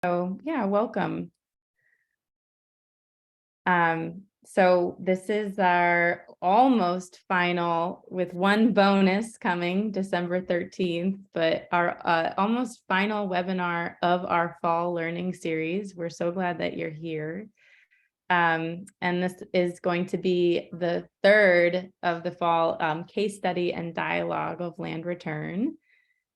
So yeah, welcome. So this is our almost final, with one bonus coming December 13th, but our almost final webinar of our fall learning series. We're so glad that you're here. And this is going to be the third of the fall case study and dialogue of land return.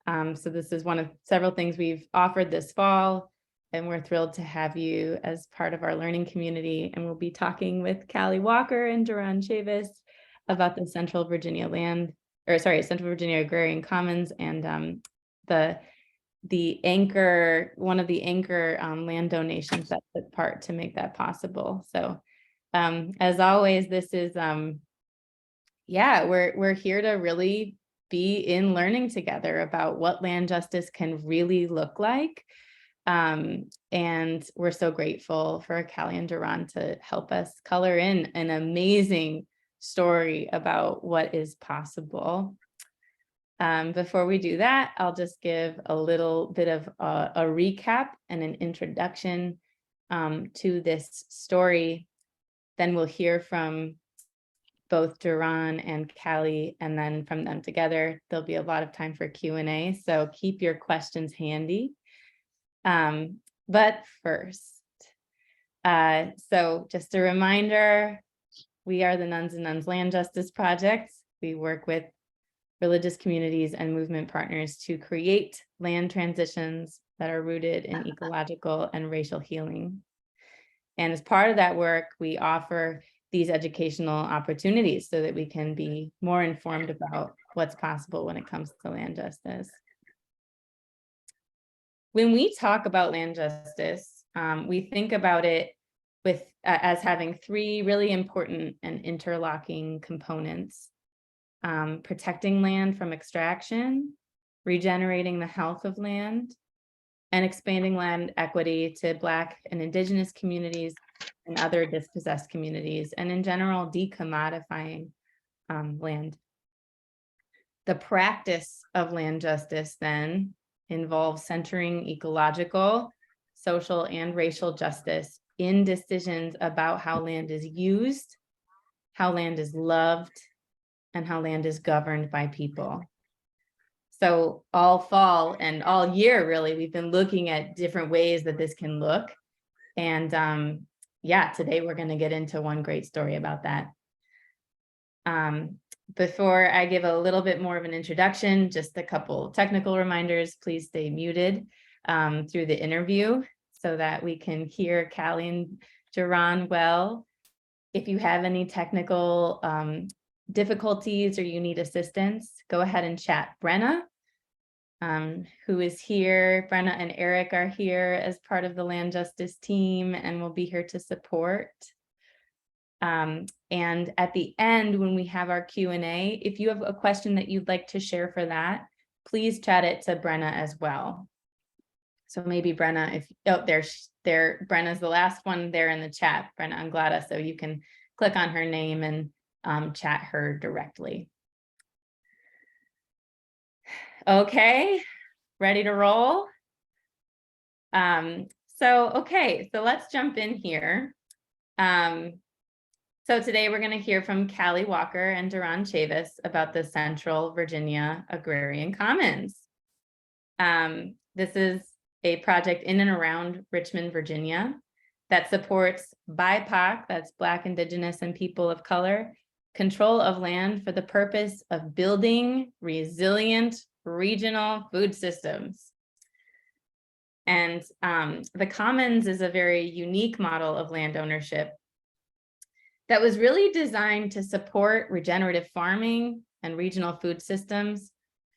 So this is one of several things we've offered this fall, and we're thrilled to have you as part of our learning community. And we'll be talking with Callie Walker and Duron Chavis about the Central Virginia Central Virginia Agrarian Commons and the anchor, one of the anchor land donations that took part to make that possible. So as always, this is we're here to really be in learning together about what land justice can really look like. And we're so grateful for Callie and Duron to help us color in an amazing story about what is possible. Before we do that, I'll just give a little bit of a recap and an introduction to this story. Then we'll hear from both Duron and Callie, and then from them together, there'll be a lot of time for Q&A. So keep your questions handy. But first, so just a reminder, we are the Nuns and Nuns Land Justice Project. We work with religious communities and movement partners to create land transitions that are rooted in ecological and racial healing. And as part of that work, we offer these educational opportunities so that we can be more informed about what's possible when it comes to land justice. When we talk about land justice, we think about it as having three really important and interlocking components: protecting land from extraction, regenerating the health of land, and expanding land equity to Black and Indigenous communities and other dispossessed communities, and in general, decommodifying land. The practice of land justice then involves centering ecological, social, and racial justice in decisions about how land is used, how land is loved, and how land is governed by people. So all fall and all year, really, we've been looking at different ways that this can look. And today we're going to get into one great story about that. Before I give a little bit more of an introduction, just a couple technical reminders. Please stay muted through the interview so that we can hear Callie and Duron well. If you have any technical difficulties or you need assistance, go ahead and chat Brenna, who is here. Brenna and Eric are here as part of the land justice team and will be here to support. And at the end, when we have our Q&A, if you have a question that you'd like to share for that, please chat it to Brenna as well. So maybe Brenna, Brenna's the last one there in the chat, Brenna Anglada, so you can click on her name and chat her directly. Okay, ready to roll? So let's jump in here. So today we're going to hear from Callie Walker and Duron Chavis about the Central Virginia Agrarian Commons. This is a project in and around Richmond, Virginia, that supports BIPOC, that's Black, Indigenous, and people of color, control of land for the purpose of building resilient regional food systems. And the Commons is a very unique model of land ownership that was really designed to support regenerative farming and regional food systems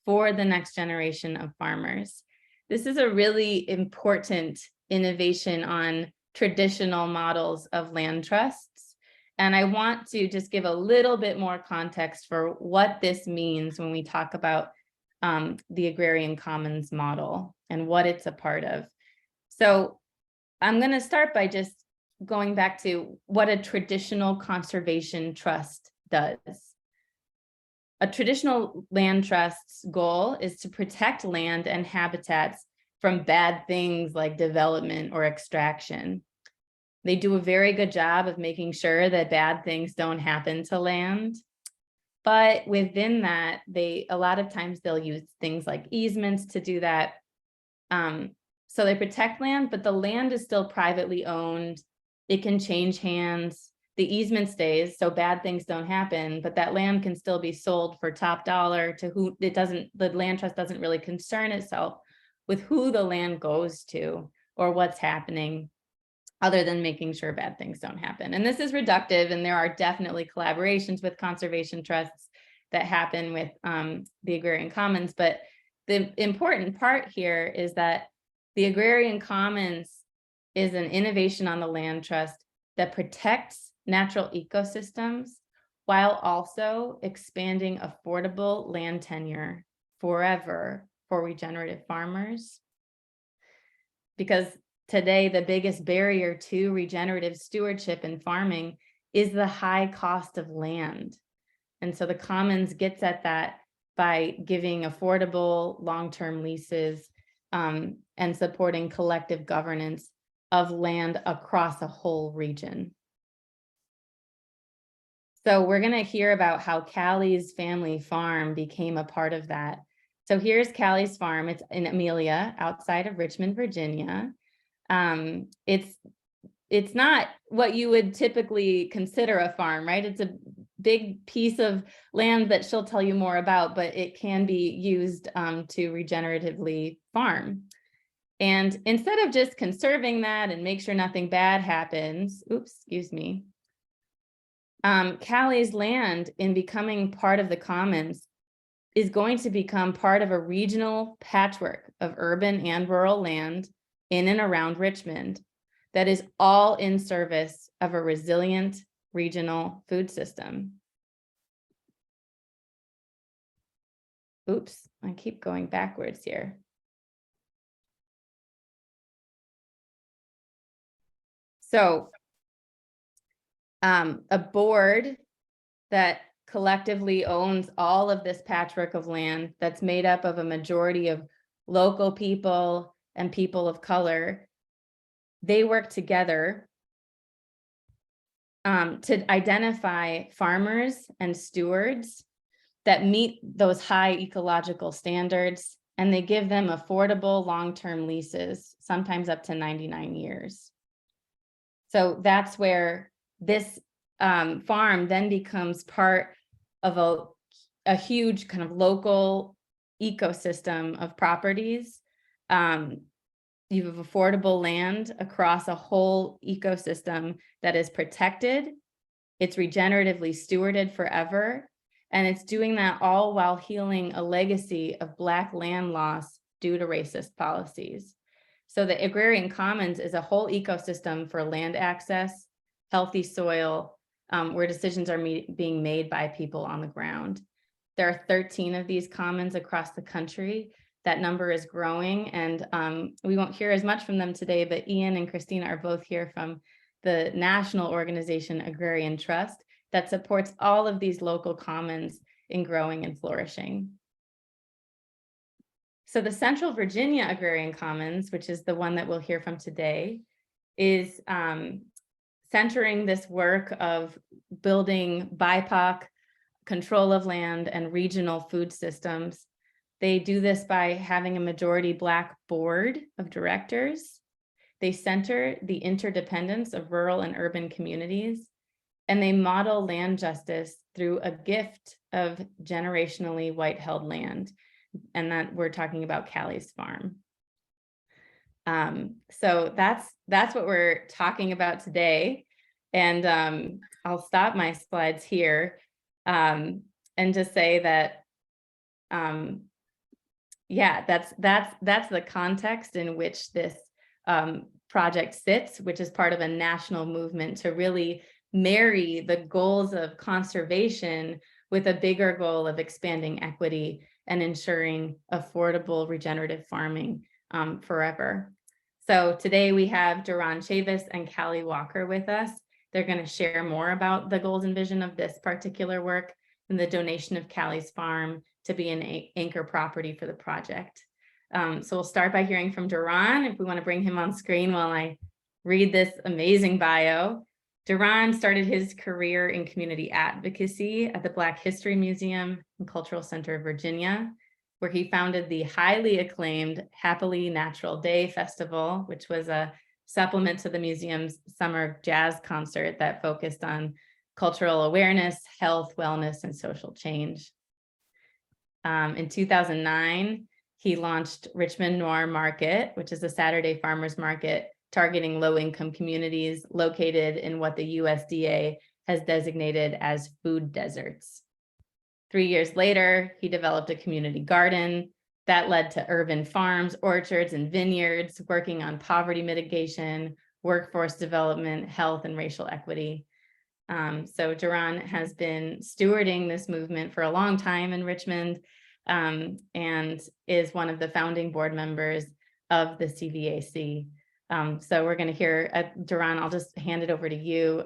for the next generation of farmers. This is a really important innovation on traditional models of land trusts. And I want to just give a little bit more context for what this means when we talk about the Agrarian Commons model and what it's a part of. So I'm going to start by just going back to what a traditional conservation trust does. A traditional land trust's goal is to protect land and habitats from bad things like development or extraction. They do a very good job of making sure that bad things don't happen to land. But within that, a lot of times they'll use things like easements to do that. So they protect land, but the land is still privately owned. It can change hands. The easement stays, so bad things don't happen, but that land can still be sold for top dollar to who it doesn't, the land trust doesn't really concern itself with who the land goes to or what's happening, other than making sure bad things don't happen. And this is reductive, and there are definitely collaborations with conservation trusts that happen with the Agrarian Commons. But the important part here is that the Agrarian Commons is an innovation on the land trust that protects natural ecosystems while also expanding affordable land tenure forever for regenerative farmers. Because today, the biggest barrier to regenerative stewardship in farming is the high cost of land. And so the Commons gets at that by giving affordable long-term leases and supporting collective governance of land across a whole region. So we're going to hear about how Callie's family farm became a part of that. So here's Callie's farm. It's in Amelia, outside of Richmond, Virginia. It's not what you would typically consider a farm, right? It's a big piece of land that she'll tell you more about, but it can be used to regeneratively farm. And instead of just conserving that and make sure nothing bad happens, Callie's land, in becoming part of the Commons, is going to become part of a regional patchwork of urban and rural land in and around Richmond that is all in service of a resilient regional food system. Oops, I keep going backwards here. So a board that collectively owns all of this patchwork of land that's made up of a majority of local people and people of color, they work together to identify farmers and stewards that meet those high ecological standards, and they give them affordable long-term leases, sometimes up to 99 years. So that's where this farm then becomes part of a huge kind of local ecosystem of properties. You have affordable land across a whole ecosystem that is protected. It's regeneratively stewarded forever. And it's doing that all while healing a legacy of Black land loss due to racist policies. So the Agrarian Commons is a whole ecosystem for land access, healthy soil, where decisions are being made by people on the ground. There are 13 of these commons across the country. That number is growing, and we won't hear as much from them today, but Ian and Christina are both here from the national organization Agrarian Trust that supports all of these local commons in growing and flourishing. So the Central Virginia Agrarian Commons, which is the one that we'll hear from today, is centering this work of building BIPOC control of land and regional food systems. They do this by having a majority Black board of directors. They center the interdependence of rural and urban communities, and they model land justice through a gift of generationally white-held land. And that we're talking about Callie's farm. So that's what we're talking about today. And I'll stop my slides here and just say that, yeah, that's the context in which this project sits, which is part of a national movement to really marry the goals of conservation with a bigger goal of expanding equity and ensuring affordable regenerative farming forever. So today we have Duron Chavis and Callie Walker with us. They're going to share more about the goals and vision of this particular work and the donation of Callie's farm to be an anchor property for the project. So we'll start by hearing from Duron, if we want to bring him on screen while I read this amazing bio. Duron started his career in community advocacy at the Black History Museum and Cultural Center of Virginia, where he founded the highly acclaimed Happily Natural Day Festival, which was a supplement to the museum's summer jazz concert that focused on cultural awareness, health, wellness, and social change. In 2009, he launched Richmond Noir Market, which is a Saturday farmers market targeting low-income communities located in what the USDA has designated as food deserts. 3 years later, he developed a community garden that led to urban farms, orchards, and vineyards, working on poverty mitigation, workforce development, health, and racial equity. So Duron has been stewarding this movement for a long time in Richmond, and is one of the founding board members of the CVAC. So we're going to hear, Duron, I'll just hand it over to you.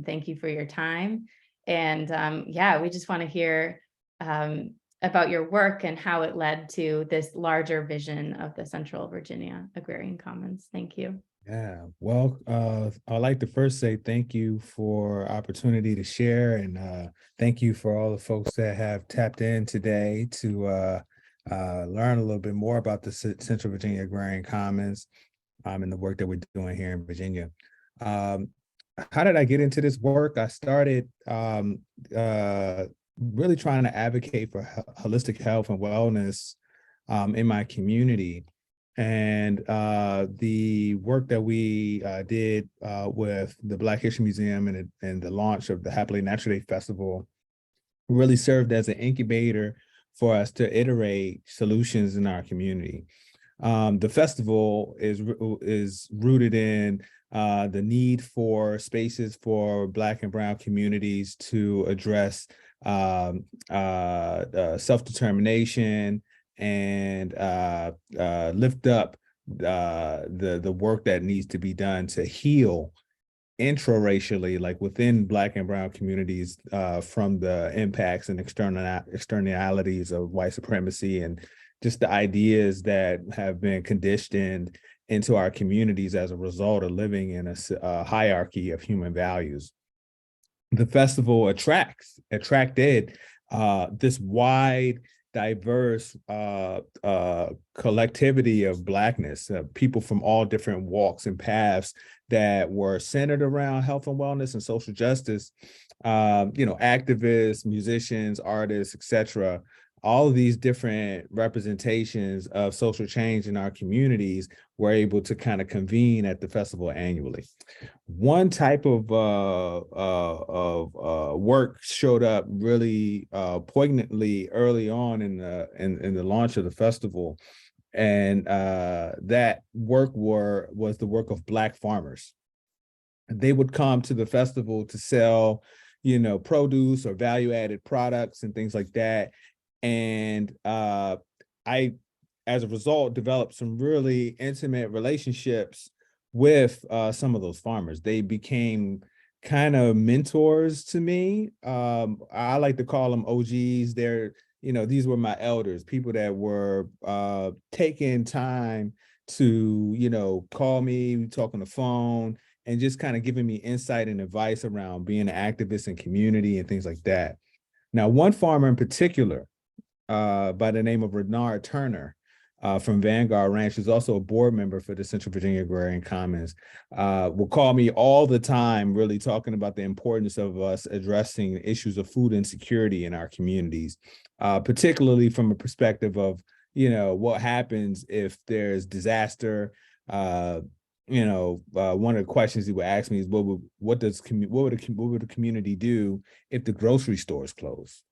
Thank you for your time. And yeah, we just want to hear about your work and how it led to this larger vision of the Central Virginia Agrarian Commons. Thank you. Yeah, well, I'd like to first say thank you for opportunity to share, and thank you for all the folks that have tapped in today to learn a little bit more about the Central Virginia Agrarian Commons and the work that we're doing here in Virginia. How did I get into this work? I started really trying to advocate for holistic health and wellness in my community. And the work that we did with the Black History Museum and the launch of the Happily Natural Day Festival really served as an incubator for us to iterate solutions in our community. The festival is rooted in the need for spaces for Black and Brown communities to address self-determination and lift up the work that needs to be done to heal intra-racially, like within Black and Brown communities, from the impacts and externalities of white supremacy and just the ideas that have been conditioned into our communities as a result of living in a hierarchy of human values. The festival attracted this wide, diverse collectivity of Blackness, people from all different walks and paths that were centered around health and wellness and social justice, activists, musicians, artists, etc. All of these different representations of social change in our communities were able to kind of convene at the festival annually. One type of work showed up really poignantly early on in the launch of the festival, and that work was the work of Black farmers. They would come to the festival to sell, produce or value-added products and things like that. And I, as a result, developed some really intimate relationships with some of those farmers. They became kind of mentors to me. I like to call them OGs. These were my elders, people that were taking time to, call me, talk on the phone, and just kind of giving me insight and advice around being an activist in community and things like that. Now, one farmer in particular, by the name of Renard Turner from Vanguard Ranch, who's also a board member for the Central Virginia Agrarian Commons, will call me all the time, really talking about the importance of us addressing issues of food insecurity in our communities, particularly from a perspective of, what happens if there's disaster. One of the questions he would ask me is, what would the community do if the grocery stores close?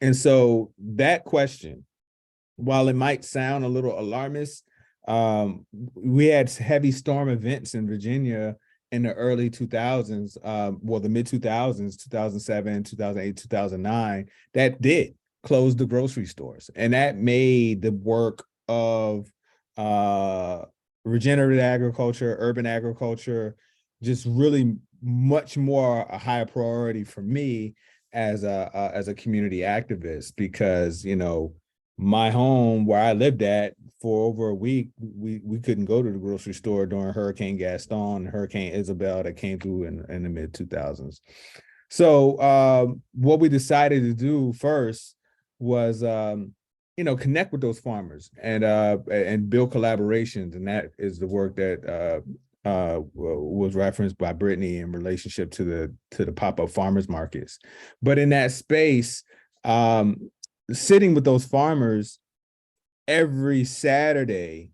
And so that question, while it might sound a little alarmist, we had heavy storm events in Virginia in the early 2000s, the mid 2000s, 2007, 2008, 2009, that did close the grocery stores. And that made the work of regenerative agriculture, urban agriculture, just really much more a higher priority for me as a community activist, because my home where I lived at for over a week, we couldn't go to the grocery store during Hurricane Gaston, Hurricane Isabel that came through in the mid 2000s. So what we decided to do first was connect with those farmers and build collaborations, and that is the work that was referenced by Brittany in relationship to the pop-up farmers markets. But in that space, sitting with those farmers every Saturday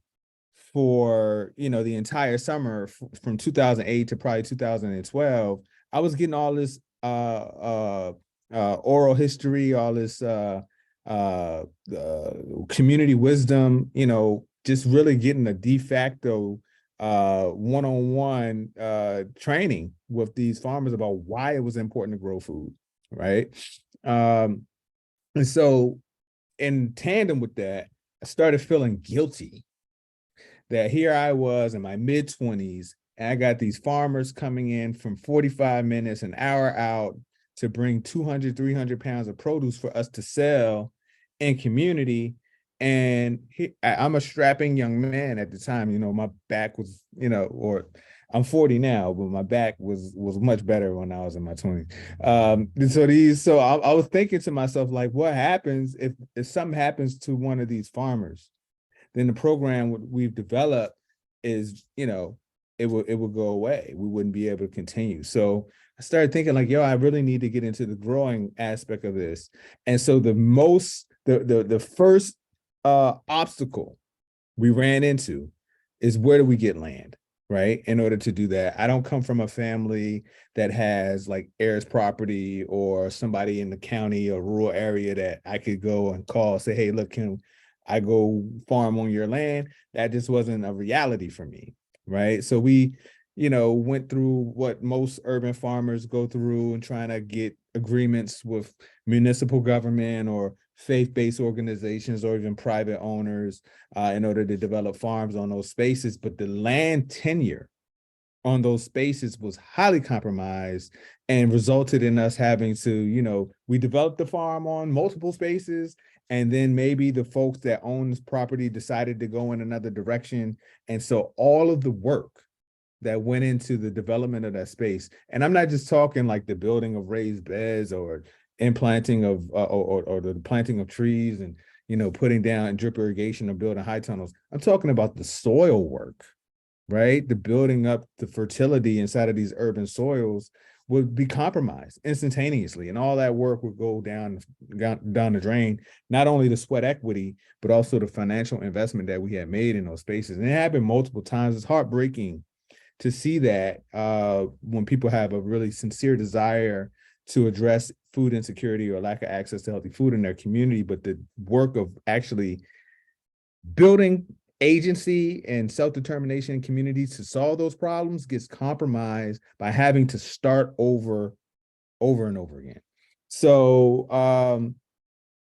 for the entire summer from 2008 to probably 2012, I was getting all this oral history, all this community wisdom, just really getting a de facto one-on-one training with these farmers about why it was important to grow food, right? And so in tandem with that, I started feeling guilty that here I was in my mid-20s, and I got these farmers coming in from 45 minutes, an hour out to bring 200, 300 pounds of produce for us to sell in community. And I'm a strapping young man at the time. My back was, or I'm 40 now, but my back was much better when I was in my 20s. So I was thinking to myself, like, what happens if something happens to one of these farmers? Then the program we've developed is, it will go away. We wouldn't be able to continue. So I started thinking like, I really need to get into the growing aspect of this. And so the first obstacle we ran into is, where do we get land, right? In order to do that. I don't come from a family that has like heirs property or somebody in the county or rural area that I could go and call, say, hey, look, can I go farm on your land? That just wasn't a reality for me, right? So we, went through what most urban farmers go through and trying to get agreements with municipal government or faith-based organizations or even private owners in order to develop farms on those spaces. But the land tenure on those spaces was highly compromised and resulted in us having to, we developed the farm on multiple spaces, and then maybe the folks that own this property decided to go in another direction. And so all of the work that went into the development of that space, and I'm not just talking like the building of raised beds or implanting of or the planting of trees and putting down drip irrigation or building high tunnels. I'm talking about the soil work, right? The building up the fertility inside of these urban soils would be compromised instantaneously, and all that work would go down the drain. Not only the sweat equity, but also the financial investment that we had made in those spaces. And it happened multiple times. It's heartbreaking to see that when people have a really sincere desire to address food insecurity or lack of access to healthy food in their community, but the work of actually building agency and self-determination in communities to solve those problems gets compromised by having to start over and over again. So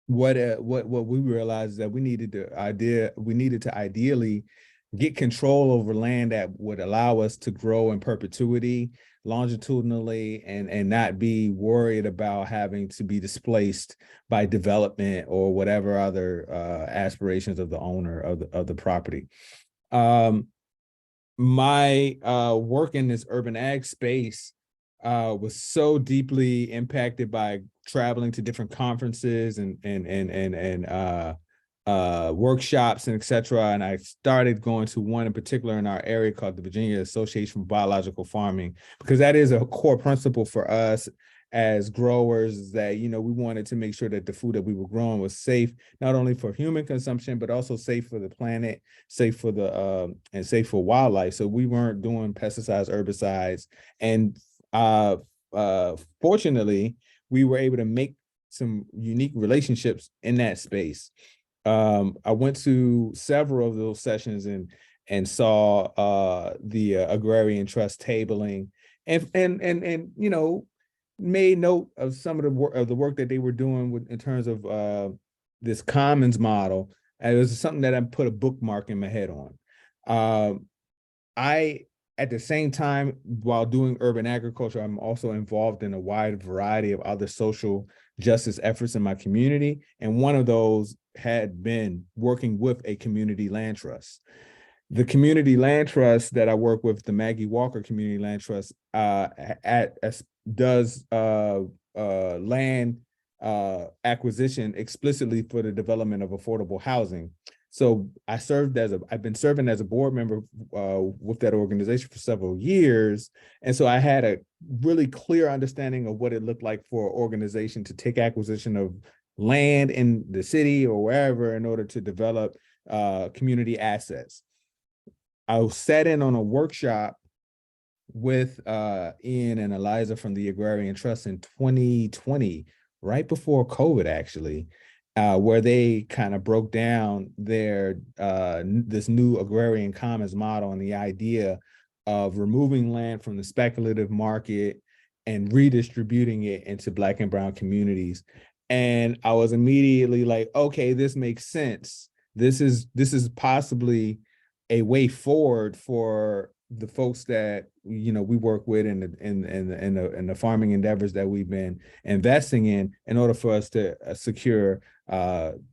what we realized is that we needed to ideally get control over land that would allow us to grow in perpetuity, longitudinally, and not be worried about having to be displaced by development or whatever other aspirations of the owner of the property. My work in this urban ag space was so deeply impacted by traveling to different conferences and workshops and et cetera. And I started going to one in particular in our area called the Virginia Association for Biological Farming, because that is a core principle for us as growers, that, we wanted to make sure that the food that we were growing was safe, not only for human consumption, but also safe for the planet, safe for and safe for wildlife. So we weren't doing pesticides, herbicides. And fortunately, we were able to make some unique relationships in that space. I went to several of those sessions and saw the agrarian trust tabling and made note of some of the work that they were doing in terms of this commons model. And it was something that I put a bookmark in my head on. I at the same time, while doing urban agriculture, I'm also involved in a wide variety of other social justice efforts in my community. And one of those had been working with a community land trust. The community land trust that I work with, the Maggie Walker Community Land Trust, does land acquisition explicitly for the development of affordable housing. So I've been serving as a board member with that organization for several years. And so I had a really clear understanding of what it looked like for an organization to take acquisition of land in the city or wherever in order to develop community assets. I sat in on a workshop with Ian and Eliza from the Agrarian Trust in 2020, right before COVID, actually, where they kind of broke down their this new agrarian commons model and the idea of removing land from the speculative market and redistributing it into Black and Brown communities. And I was immediately like, okay, this makes sense. This is possibly a way forward for the folks that we work with in the farming endeavors that we've been investing in order for us to secure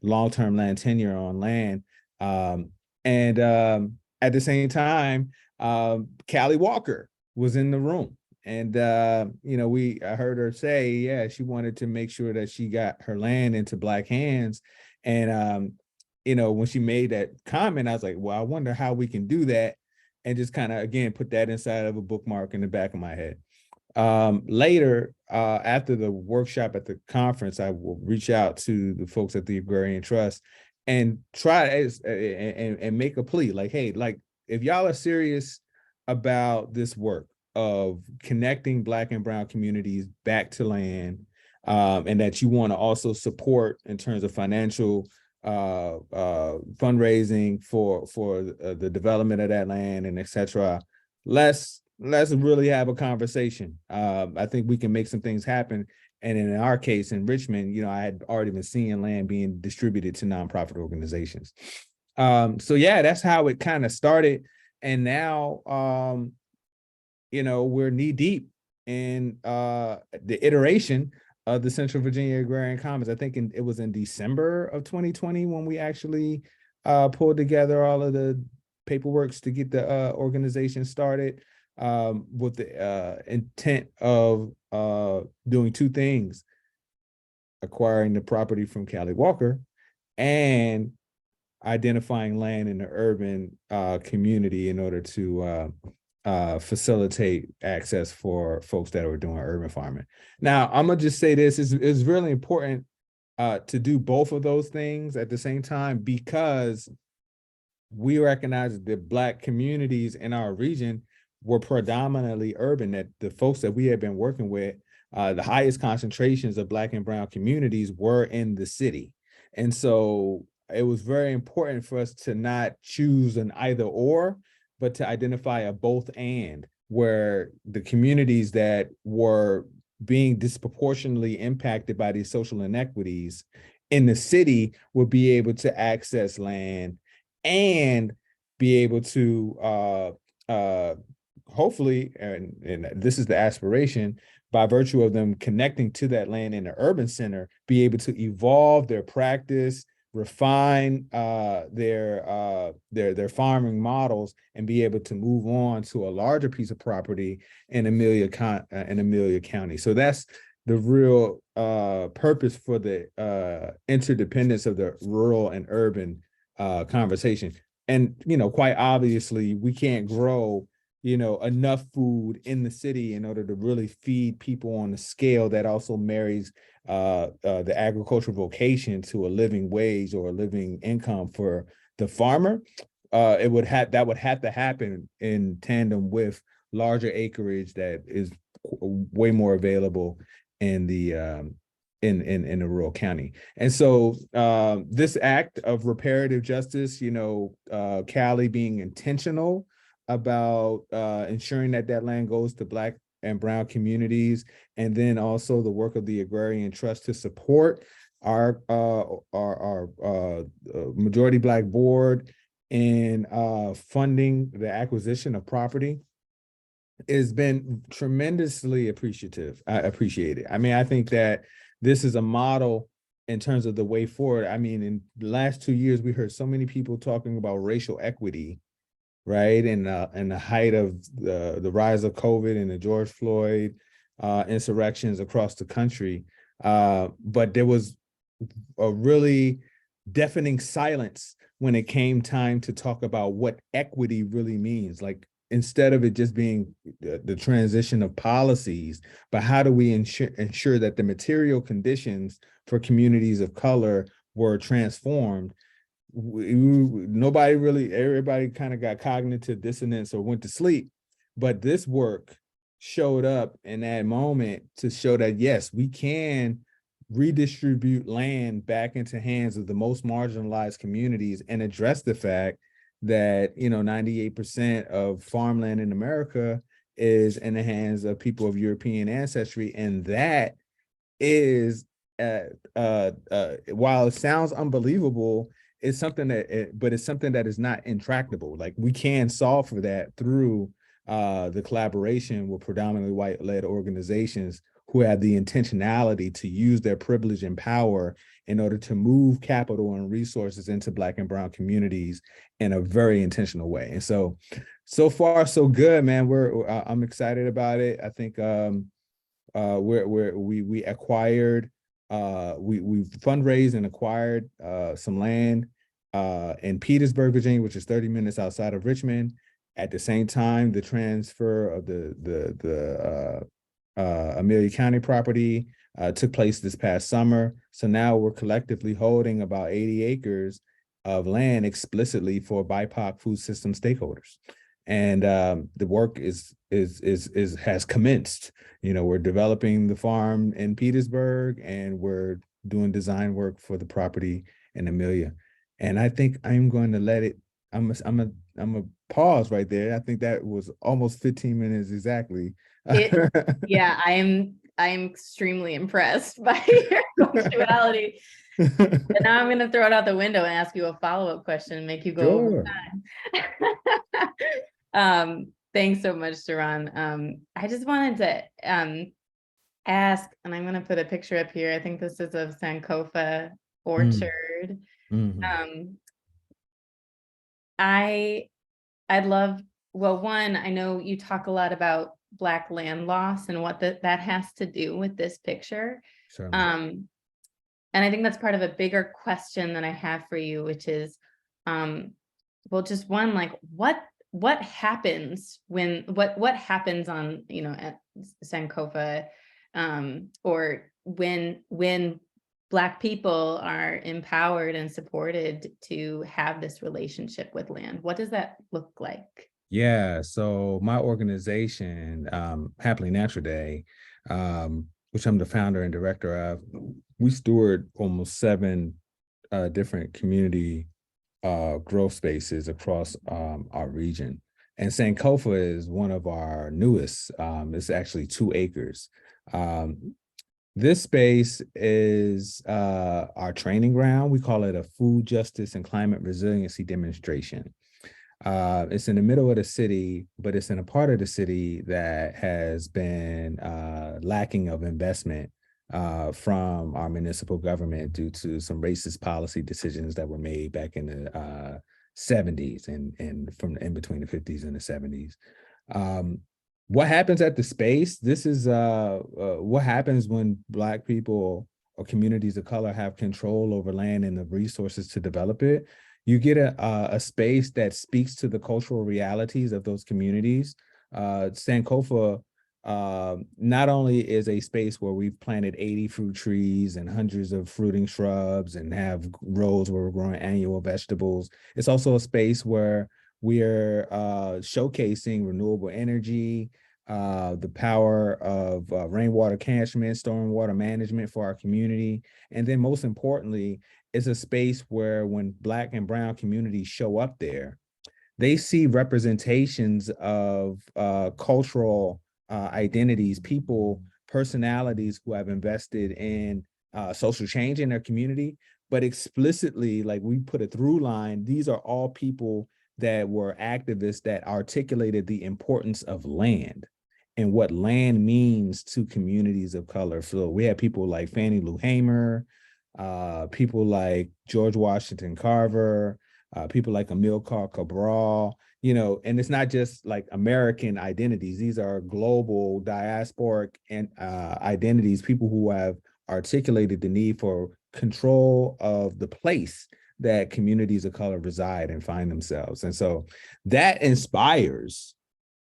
long-term land tenure on land. And at the same time, Callie Walker was in the room. And I heard her say, yeah, she wanted to make sure that she got her land into Black hands. And when she made that comment, I was like, well, I wonder how we can do that, and just kind of, again, put that inside of a bookmark in the back of my head. Later, after the workshop at the conference, I will reach out to the folks at the Agrarian Trust and try and make a plea like, hey, like, if y'all are serious about this work of connecting Black and Brown communities back to land, and that you want to also support in terms of financial fundraising for the development of that land and etc. Let's really have a conversation. I think we can make some things happen. And in our case in Richmond, I had already been seeing land being distributed to nonprofit organizations. So yeah, that's how it kind of started. And now, we're knee deep in the iteration of the Central Virginia Agrarian Commons. I think it was in December of 2020 when we actually pulled together all of the paperwork to get the organization started, with the intent of doing two things: acquiring the property from Callie Walker and identifying land in the urban community in order to facilitate access for folks that are doing urban farming. Now, I'm gonna just say this: it's really important to do both of those things at the same time, because we recognize that Black communities in our region were predominantly urban, that the folks that we had been working with, the highest concentrations of Black and Brown communities were in the city. And so it was very important for us to not choose an either or, but to identify a both and, where the communities that were being disproportionately impacted by these social inequities in the city would be able to access land and be able to hopefully, and this is the aspiration, by virtue of them connecting to that land in the urban center, be able to evolve their practice, refine their farming models, and be able to move on to a larger piece of property in Amelia County. So that's the real purpose for the interdependence of the rural and urban conversation. And quite obviously, we can't grow enough food in the city in order to really feed people on a scale that also marries the agricultural vocation to a living wage or a living income for the farmer. That would have to happen in tandem with larger acreage that is way more available in the in the rural county. And so this act of reparative justice, Callie being intentional about ensuring that land goes to Black and Brown communities, and then also the work of the Agrarian Trust to support our majority Black board in funding the acquisition of property It's been tremendously appreciative. I appreciate it. I mean, I think that this is a model in terms of the way forward. I mean, in the last 2 years, we heard so many people talking about racial equity, right? And the height of the rise of COVID and the George Floyd insurrections across the country. But there was a really deafening silence when it came time to talk about what equity really means. Like, instead of it just being the transition of policies, but how do we ensure that the material conditions for communities of color were transformed? Nobody really, everybody kind of got cognitive dissonance or went to sleep. But this work showed up in that moment to show that, yes, we can redistribute land back into hands of the most marginalized communities and address the fact that 98% of farmland in America is in the hands of people of European ancestry, and that is while it sounds unbelievable, it's something but it's something that is not intractable. Like, we can solve for that through the collaboration with predominantly white-led organizations who have the intentionality to use their privilege and power in order to move capital and resources into Black and Brown communities in a very intentional way. And so far so good, man. I'm excited about it. I think we acquired we fundraised and acquired some land in Petersburg, Virginia, which is 30 minutes outside of Richmond. At the same time, the transfer of the Amelia County property took place this past summer. So now we're collectively holding about 80 acres of land explicitly for BIPOC food system stakeholders. And the work has commenced. We're developing the farm in Petersburg, and we're doing design work for the property in Amelia. And I think I'm going to let it. I'm a pause right there. I think that was almost 15 minutes exactly. Yeah, I'm extremely impressed by your punctuality. And now I'm going to throw it out the window and ask you a follow-up question and make you go over time. Thanks so much, Duron. I just wanted to ask, and I'm going to put a picture up here. I think this is of Sankofa Orchard. I'd love, well, one, I know you talk a lot about Black land loss and what that has to do with this picture. And I think that's part of a bigger question that I have for you, which is, well, just one, like what happens when, what happens on, at Sankofa, or when Black people are empowered and supported to have this relationship with land? What does that look like? Yeah, so my organization, Happily Natural Day, which I'm the founder and director of, we steward almost 7 different community growth spaces across our region. And Sankofa is one of our newest. It's actually 2 acres. This space is our training ground. We call it a food justice and climate resiliency demonstration. It's in the middle of the city, but it's in a part of the city that has been lacking of investment from our municipal government due to some racist policy decisions that were made back in the 70s and from in between the 50s and the 70s. What happens at the space? This is what happens when Black people or communities of color have control over land and the resources to develop it. You get a space that speaks to the cultural realities of those communities. Sankofa not only is a space where we've planted 80 fruit trees and hundreds of fruiting shrubs and have rows where we're growing annual vegetables, it's also a space where we are showcasing renewable energy, the power of rainwater catchment, stormwater management for our community. And then most importantly, it's a space where when Black and Brown communities show up there, they see representations of cultural identities, people, personalities who have invested in social change in their community, but explicitly, like we put a through line, these are all people that were activists that articulated the importance of land and what land means to communities of color. So we had people like Fannie Lou Hamer, people like George Washington Carver, people like Amilcar Cabral, and it's not just like American identities. These are global diasporic and identities, people who have articulated the need for control of the place that communities of color reside and find themselves. And so that inspires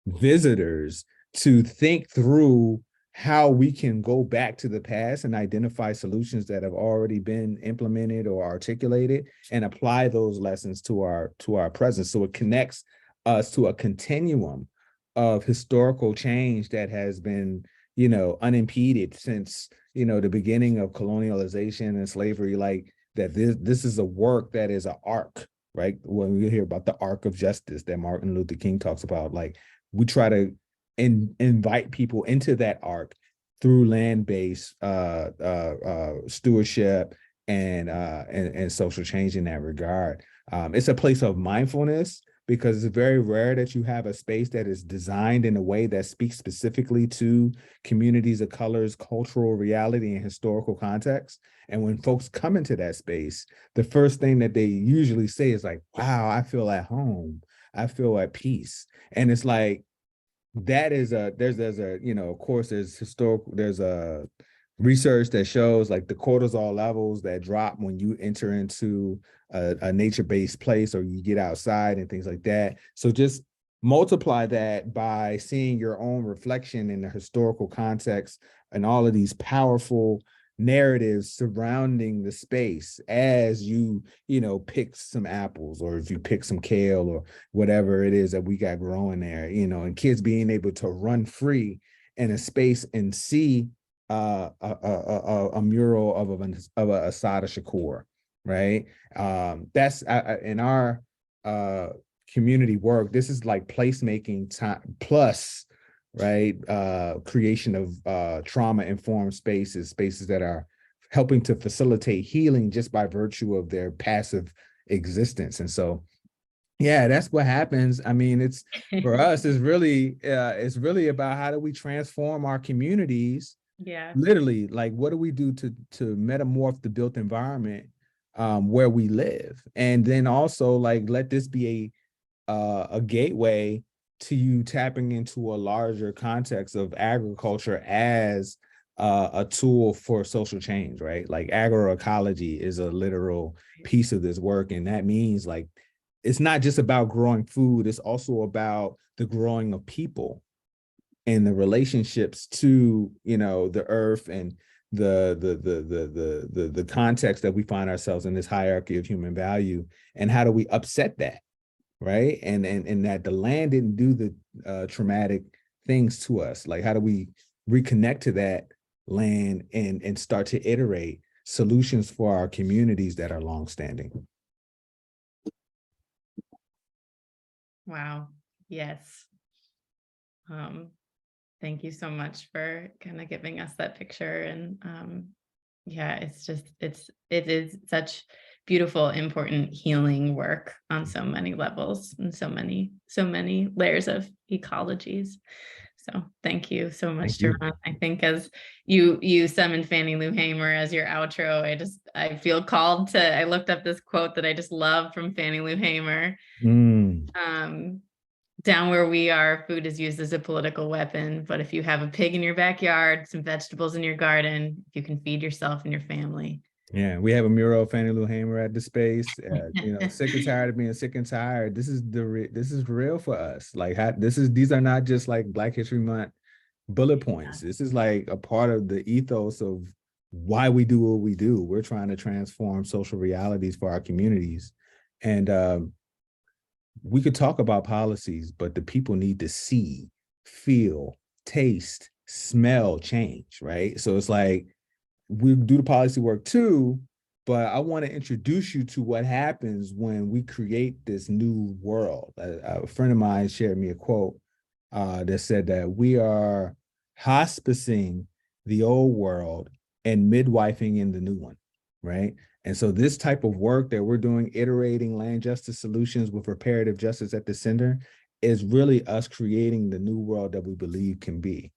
visitors to think through how we can go back to the past and identify solutions that have already been implemented or articulated and apply those lessons to our present. So it connects us to a continuum of historical change that has been, unimpeded since, the beginning of colonialization and slavery. Like that, this is a work that is an arc, right? When we hear about the arc of justice that Martin Luther King talks about, like we try to invite people into that arc through land-based stewardship and social change in that regard. It's a place of mindfulness because it's very rare that you have a space that is designed in a way that speaks specifically to communities of color's cultural reality and historical context. And when folks come into that space, the first thing that they usually say is like, wow, I feel at home. I feel at peace. And it's like, there's a of course there's a research that shows like the cortisol levels that drop when you enter into a nature-based place or you get outside and things like that. So just multiply that by seeing your own reflection in the historical context and all of these powerful narratives surrounding the space as you pick some apples, or if you pick some kale or whatever it is that we got growing there, and kids being able to run free in a space and see a mural of a Assata Shakur, right? That's in our community work. This is like placemaking time plus, right? Creation of trauma-informed spaces that are helping to facilitate healing just by virtue of their passive existence. And so, yeah, that's what happens. I mean, it's for us, it's really about how do we transform our communities. Yeah. Literally, like what do we do to metamorph the built environment where we live? And then also like let this be a gateway to you tapping into a larger context of agriculture as a tool for social change, right? Like agroecology is a literal piece of this work. And that means like, it's not just about growing food, it's also about the growing of people and the relationships to, the earth and the context that we find ourselves in, this hierarchy of human value. And how do we upset that? Right. And that the land didn't do the traumatic things to us. Like, how do we reconnect to that land and start to iterate solutions for our communities that are longstanding? Wow. Yes. Thank you so much for kind of giving us that picture. And yeah, it is such beautiful, important healing work on so many levels and so many layers of ecologies. So thank you so much, Duron. I think as you summoned Fannie Lou Hamer as your outro, I feel called to, I looked up this quote that I just love from Fannie Lou Hamer. Down where we are, food is used as a political weapon. But if you have a pig in your backyard, some vegetables in your garden, you can feed yourself and your family. Yeah, we have a mural of Fannie Lou Hamer at the space. Sick and tired of being sick and tired. This is real for us. Like these are not just like Black History Month bullet points. This is like a part of the ethos of why we do what we do. We're trying to transform social realities for our communities. And we could talk about policies, but the people need to see, feel, taste, smell change, right? So it's like, we do the policy work too, but I want to introduce you to what happens when we create this new world. A friend of mine shared me a quote that said that we are hospicing the old world and midwifing in the new one, right? And so this type of work that we're doing, iterating land justice solutions with reparative justice at the center, is really us creating the new world that we believe can be.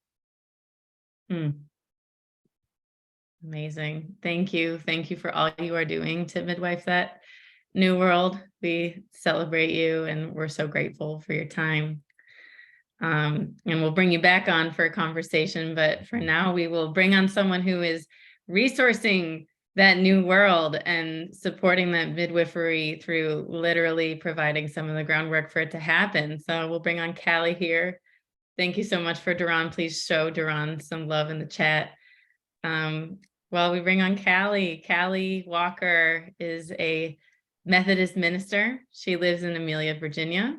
Amazing. Thank you. Thank you for all you are doing to midwife that new world. We celebrate you and we're so grateful for your time. And we'll bring you back on for a conversation, but for now we will bring on someone who is resourcing that new world and supporting that midwifery through literally providing some of the groundwork for it to happen. So we'll bring on Callie here. Thank you so much for Duron. Please show Duron some love in the chat. Well, we bring on Callie. Callie Walker is a Methodist minister. She lives in Amelia, Virginia,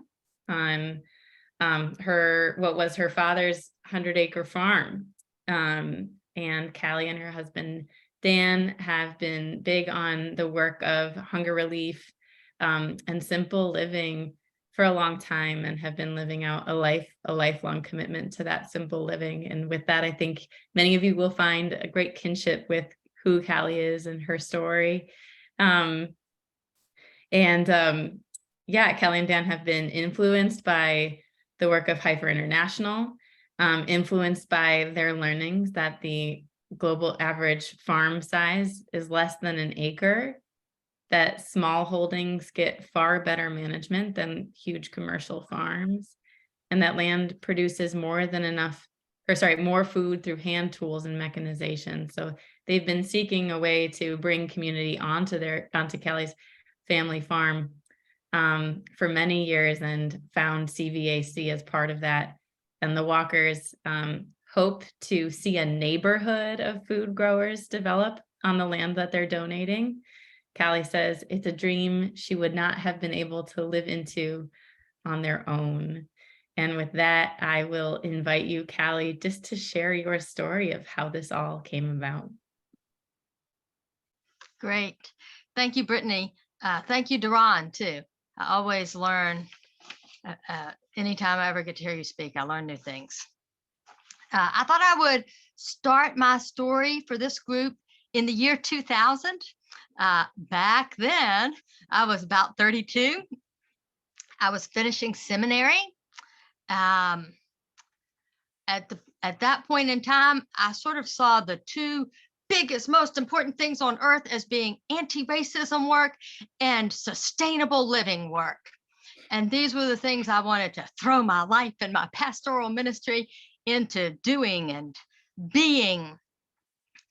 on what was her father's 100-acre farm. And Callie and her husband, Dan, have been big on the work of hunger relief and simple living for a long time, and have been living out a lifelong commitment to that simple living. And with that, I think many of you will find a great kinship with who Callie is and her story. Yeah, Callie and Dan have been influenced by the work of Heifer International, influenced by their learnings that the global average farm size is less than an acre, that small holdings get far better management than huge commercial farms, and that land produces more food through hand tools and mechanization. So they've been seeking a way to bring community onto Callie's family farm for many years, and found CVAC as part of that. And the Walkers hope to see a neighborhood of food growers develop on the land that they're donating. Callie says it's a dream she would not have been able to live into on their own. And with that, I will invite you, Callie, just to share your story of how this all came about. Great. Thank you, Brittany. Thank you, Duron, too. I always learn. Anytime I ever get to hear you speak, I learn new things. I thought I would start my story for this group in the year 2000. Back then, I was about 32. I was finishing seminary. At that point in time, I sort of saw the two biggest, most important things on earth as being anti-racism work and sustainable living work. And these were the things I wanted to throw my life and my pastoral ministry into doing and being.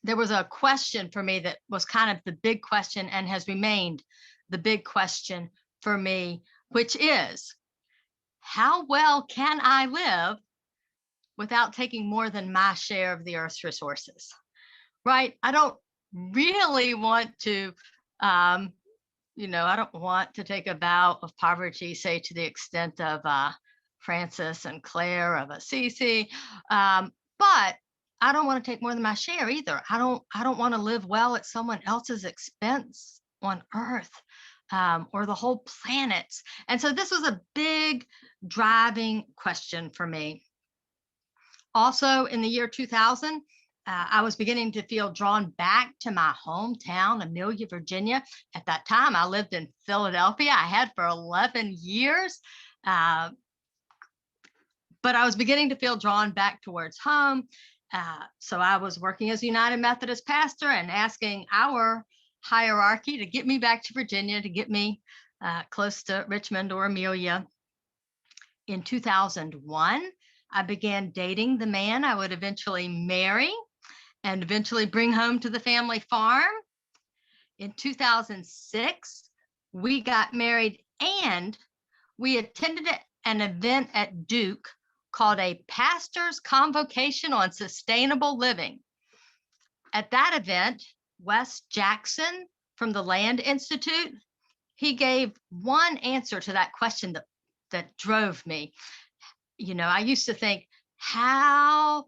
There was a question for me that was kind of the big question and has remained the big question for me, which is, how well can I live without taking more than my share of the earth's resources? Right? I don't really want to, I don't want to take a vow of poverty, say to the extent of Francis and Claire of Assisi, but I don't want to take more than my share either. I don't want to live well at someone else's expense on Earth, or the whole planet. And so this was a big driving question for me. Also, in the year 2000, I was beginning to feel drawn back to my hometown, Amelia, Virginia. At that time, I lived in Philadelphia. I had for 11 years. But I was beginning to feel drawn back towards home. So I was working as a United Methodist pastor and asking our hierarchy to get me back to Virginia, to get me close to Richmond or Amelia. In 2001, I began dating the man I would eventually marry and eventually bring home to the family farm. In 2006, we got married and we attended an event at Duke called a Pastor's Convocation on Sustainable Living. At that event, Wes Jackson from the Land Institute, he gave one answer to that question that drove me. I used to think, how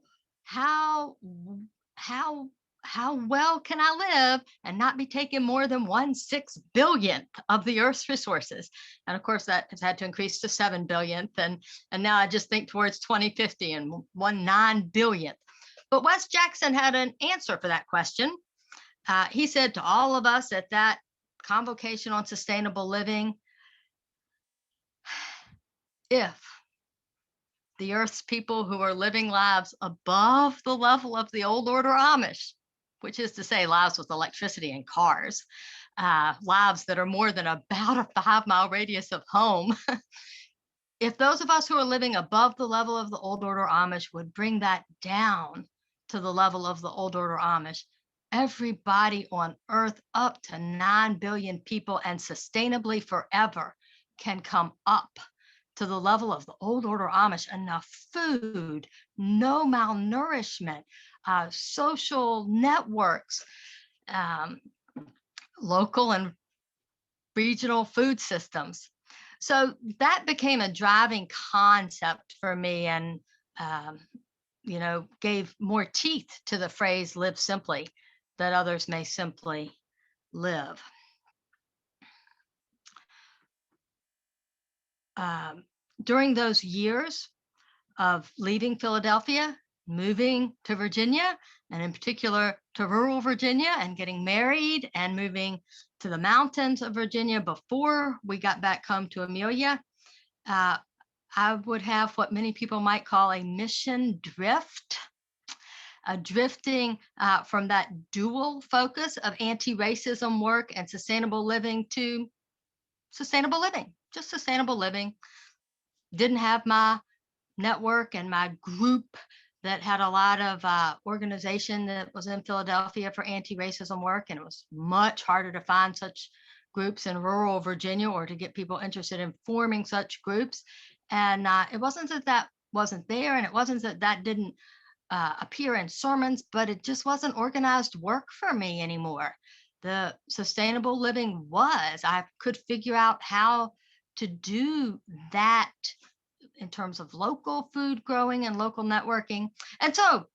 well can I live and not be taking more than 1/6 billionth of the Earth's resources? And of course, that has had to increase to 7 billionth. And now I just think towards 2050 and 1/9 billionth. But Wes Jackson had an answer for that question He said to all of us at that convocation on sustainable living, if the Earth's people who are living lives above the level of the old order Amish, which is to say lives with electricity and cars, lives that are more than about a 5-mile radius of home, if those of us who are living above the level of the old order Amish would bring that down to the level of the old order Amish, everybody on Earth up to 9 billion people and sustainably forever can come up to the level of the old order Amish. Enough food, no malnourishment, social networks, local and regional food systems. So that became a driving concept for me, and gave more teeth to the phrase "live simply," that others may simply live. During those years of leaving Philadelphia, moving to Virginia, and in particular to rural Virginia, and getting married and moving to the mountains of Virginia before we got back home to Amelia, I would have what many people might call a mission drift, a drifting from that dual focus of anti-racism work and sustainable living to sustainable living, just sustainable living. Didn't have my network and my group that had a lot of organization that was in Philadelphia for anti-racism work, and it was much harder to find such groups in rural Virginia or to get people interested in forming such groups. And it wasn't that that wasn't there, and it wasn't that that didn't appear in sermons, but it just wasn't organized work for me anymore. The sustainable living was, I could figure out how to do that in terms of local food growing and local networking. And so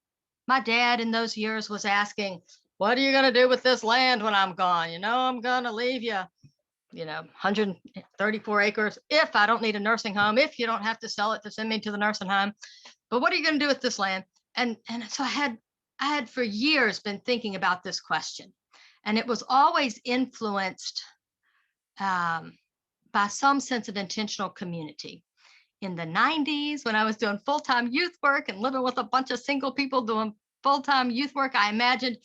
my dad in those years was asking, what are you going to do with this land when I'm gone? I'm going to leave you, 134 acres if I don't need a nursing home, if you don't have to sell it to send me to the nursing home. But what are you going to do with this land? And so I had for years been thinking about this question. And it was always influenced by some sense of intentional community. In the 90s, when I was doing full-time youth work and living with a bunch of single people doing full-time youth work, I imagined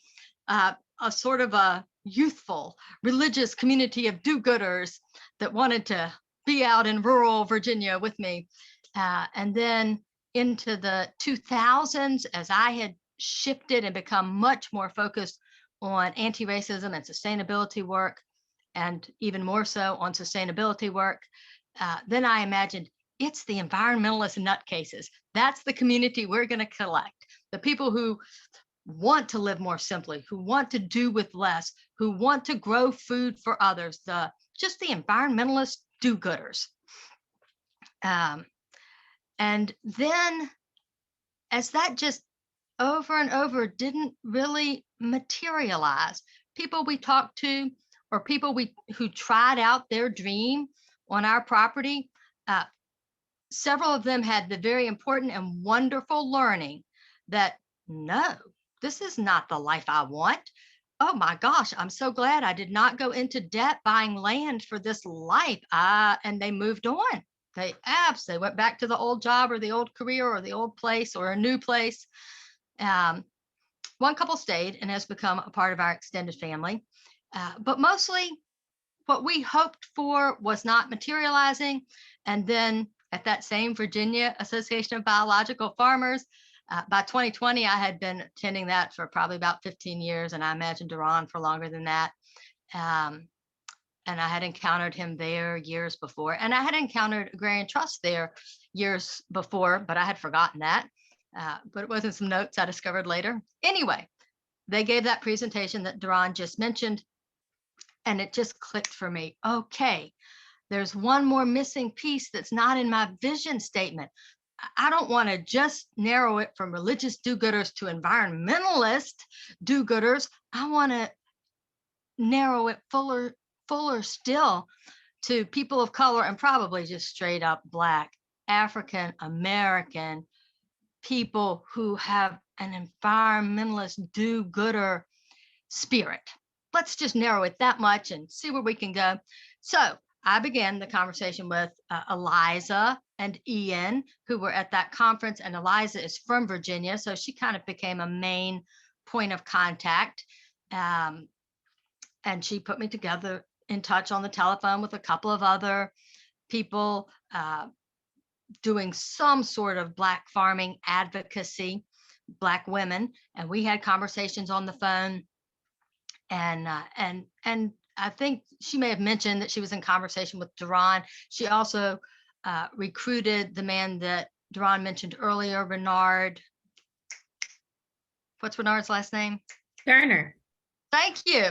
a sort of a youthful religious community of do-gooders that wanted to be out in rural Virginia with me. And then into the 2000s, as I had shifted and become much more focused on anti-racism and sustainability work, and even more so on sustainability work, then I imagined it's the environmentalist nutcases. That's the community we're going to collect. The people who want to live more simply, who want to do with less, who want to grow food for others, just the environmentalist do-gooders. And then as that just over and over didn't really materialize, people we talked to or people who tried out their dream on our property, several of them had the very important and wonderful learning that, no, this is not the life I want. Oh my gosh, I'm so glad I did not go into debt buying land for this life. And they moved on. They went back to the old job or the old career or the old place or a new place. One couple stayed and has become a part of our extended family. But mostly what we hoped for was not materializing. And then at that same Virginia Association of Biological Farmers, by 2020, I had been attending that for probably about 15 years, and I imagine Duron for longer than that. And I had encountered him there years before, and I had encountered Agrarian Trust there years before, but I had forgotten that. But it wasn't some notes I discovered later. Anyway, they gave that presentation that Duron just mentioned, and it just clicked for me. Okay, there's one more missing piece that's not in my vision statement. I don't want to just narrow it from religious do-gooders to environmentalist do-gooders. I want to narrow it fuller still to people of color and probably just straight up Black, African American people who have an environmentalist do-gooder spirit. Let's just narrow it that much and see where we can go. So I began the conversation with Eliza and Ian, who were at that conference. And Eliza is from Virginia, so she kind of became a main point of contact. And she put me together in touch on the telephone with a couple of other people doing some sort of Black farming advocacy, Black women. And we had conversations on the phone. And I think she may have mentioned that she was in conversation with Duron. She also recruited the man that Duron mentioned earlier, Renard. What's Renard's last name? Garner. Thank you.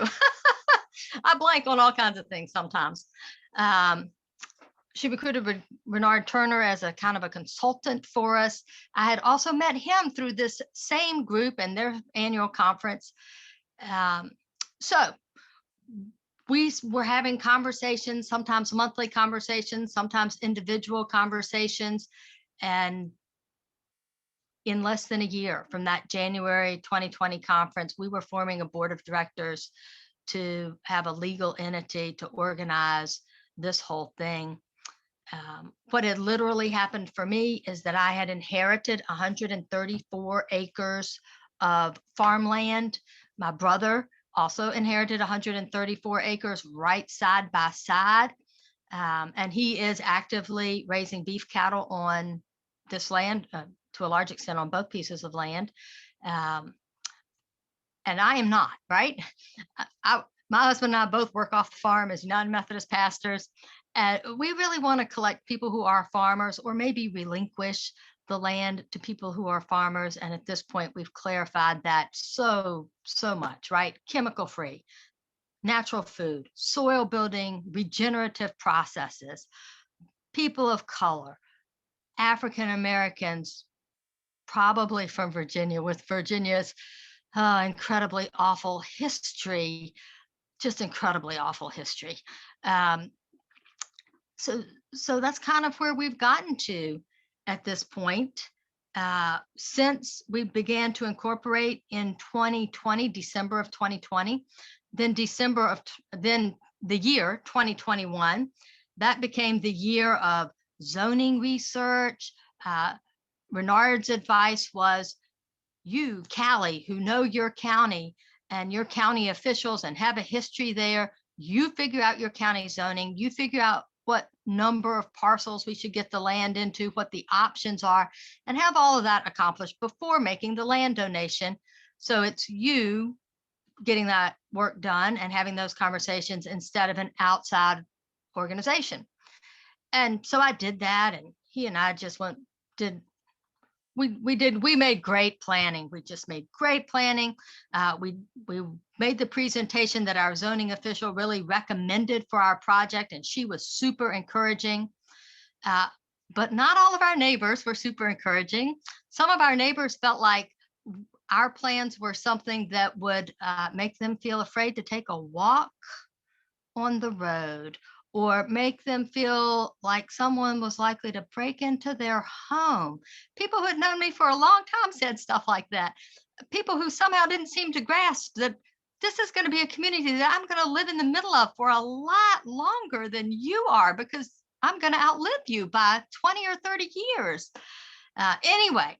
I blank on all kinds of things sometimes. She recruited Renard Turner as a kind of a consultant for us. I had also met him through this same group and their annual conference. So we were having conversations, sometimes monthly conversations, sometimes individual conversations. And in less than a year from that January 2020 conference, we were forming a board of directors to have a legal entity to organize this whole thing. What had literally happened for me is that I had inherited 134 acres of farmland. My brother also inherited 134 acres right side by side. And he is actively raising beef cattle on this land, to a large extent on both pieces of land. And I am not, right? My husband and I both work off the farm as United Methodist pastors. And we really want to collect people who are farmers, or maybe relinquish the land to people who are farmers. And at this point, we've clarified that so much, right? Chemical free, natural food, soil building, regenerative processes, people of color, African Americans, probably from Virginia, with Virginia's incredibly awful history, just incredibly awful history. So that's kind of where we've gotten to at this point. Since we began to incorporate in 2020, December of 2020, then the year 2021, that became the year of zoning research. Renard's advice was, you, Callie, who know your county and your county officials and have a history there, you figure out your county zoning, you figure out what number of parcels we should get the land into, what the options are, and have all of that accomplished before making the land donation. So it's you getting that work done and having those conversations instead of an outside organization. And so I did that, and he and I just we made great planning. We just made great planning. We made the presentation that our zoning official really recommended for our project, and she was super encouraging. But not all of our neighbors were super encouraging. Some of our neighbors felt like our plans were something that would make them feel afraid to take a walk on the road, or make them feel like someone was likely to break into their home. People who had known me for a long time said stuff like that. People who somehow didn't seem to grasp that this is going to be a community that I'm going to live in the middle of for a lot longer than you are, because I'm going to outlive you by 20 or 30 years. Anyway,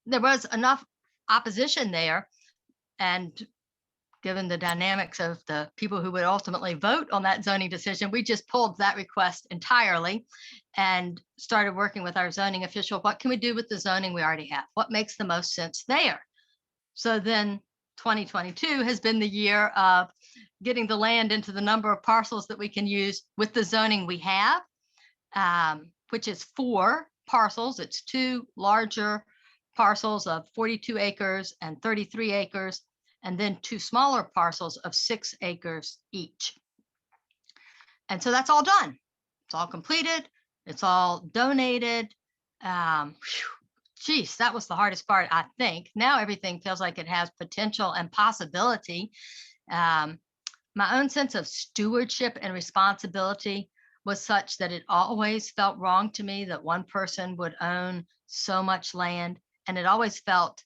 there was enough opposition there, and given the dynamics of the people who would ultimately vote on that zoning decision, we just pulled that request entirely and started working with our zoning official. What can we do with the zoning we already have? What makes the most sense there? So then 2022 has been the year of getting the land into the number of parcels that we can use with the zoning we have, which is 4 parcels. It's 2 larger parcels of 42 acres and 33 acres, and then 2 smaller parcels of 6 acres each. And so that's all done. It's all completed. It's all donated. Geez, that was the hardest part, I think. Now everything feels like it has potential and possibility. My own sense of stewardship and responsibility was such that it always felt wrong to me that one person would own so much land. And it always felt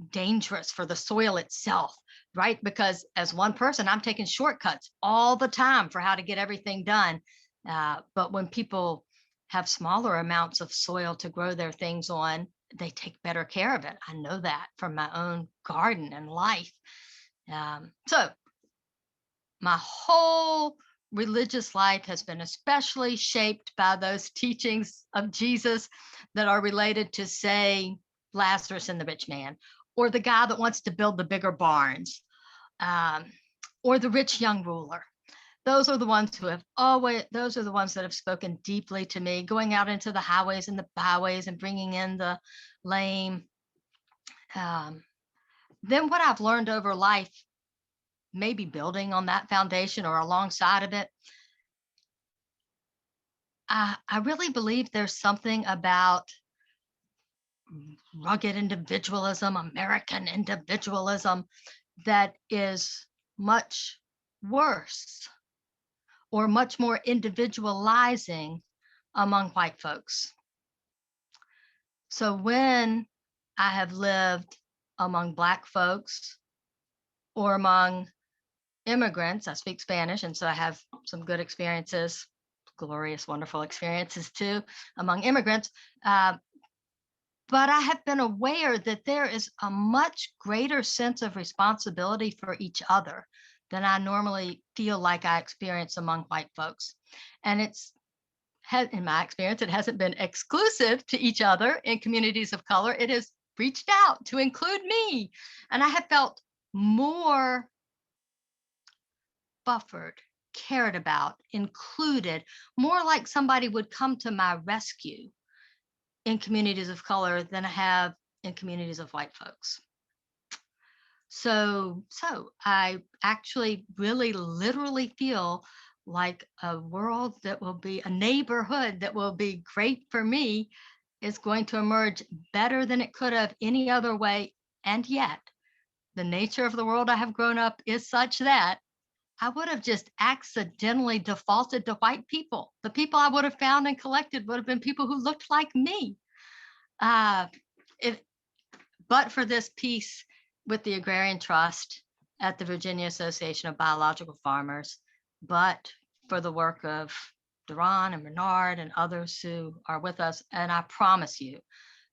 dangerous for the soil itself right? Because as one person, I'm taking shortcuts all the time for how to get everything done. But when people have smaller amounts of soil to grow their things on, they take better care of it. I know that from my own garden and life. So my whole religious life has been especially shaped by those teachings of Jesus that are related to, say, Lazarus and the rich man, or the guy that wants to build the bigger barns, or the rich young ruler. Those are the ones who have always, those are the ones that have spoken deeply to me, going out into the highways and the byways and bringing in the lame. Then what I've learned over life, maybe building on that foundation or alongside of it, I really believe there's something about rugged individualism, American individualism, that is much worse or much more individualizing among white folks. So when I have lived among Black folks or among immigrants, I speak Spanish, and so I have some good experiences, glorious, wonderful experiences too, among immigrants. But I have been aware that there is a much greater sense of responsibility for each other than I normally feel like I experience among white folks. And in my experience, it hasn't been exclusive to each other in communities of color. It has reached out to include me. And I have felt more buffered, cared about, included, more like somebody would come to my rescue in communities of color than I have in communities of white folks. So I actually really literally feel like a world that will be a neighborhood that will be great for me is going to emerge better than it could have any other way. And yet the nature of the world I have grown up is such that I would have just accidentally defaulted to white people. The people I would have found and collected would have been people who looked like me. But for this piece with the Agrarian Trust at the Virginia Association of Biological Farmers, but for the work of Duron and Bernard and others who are with us. And I promise you,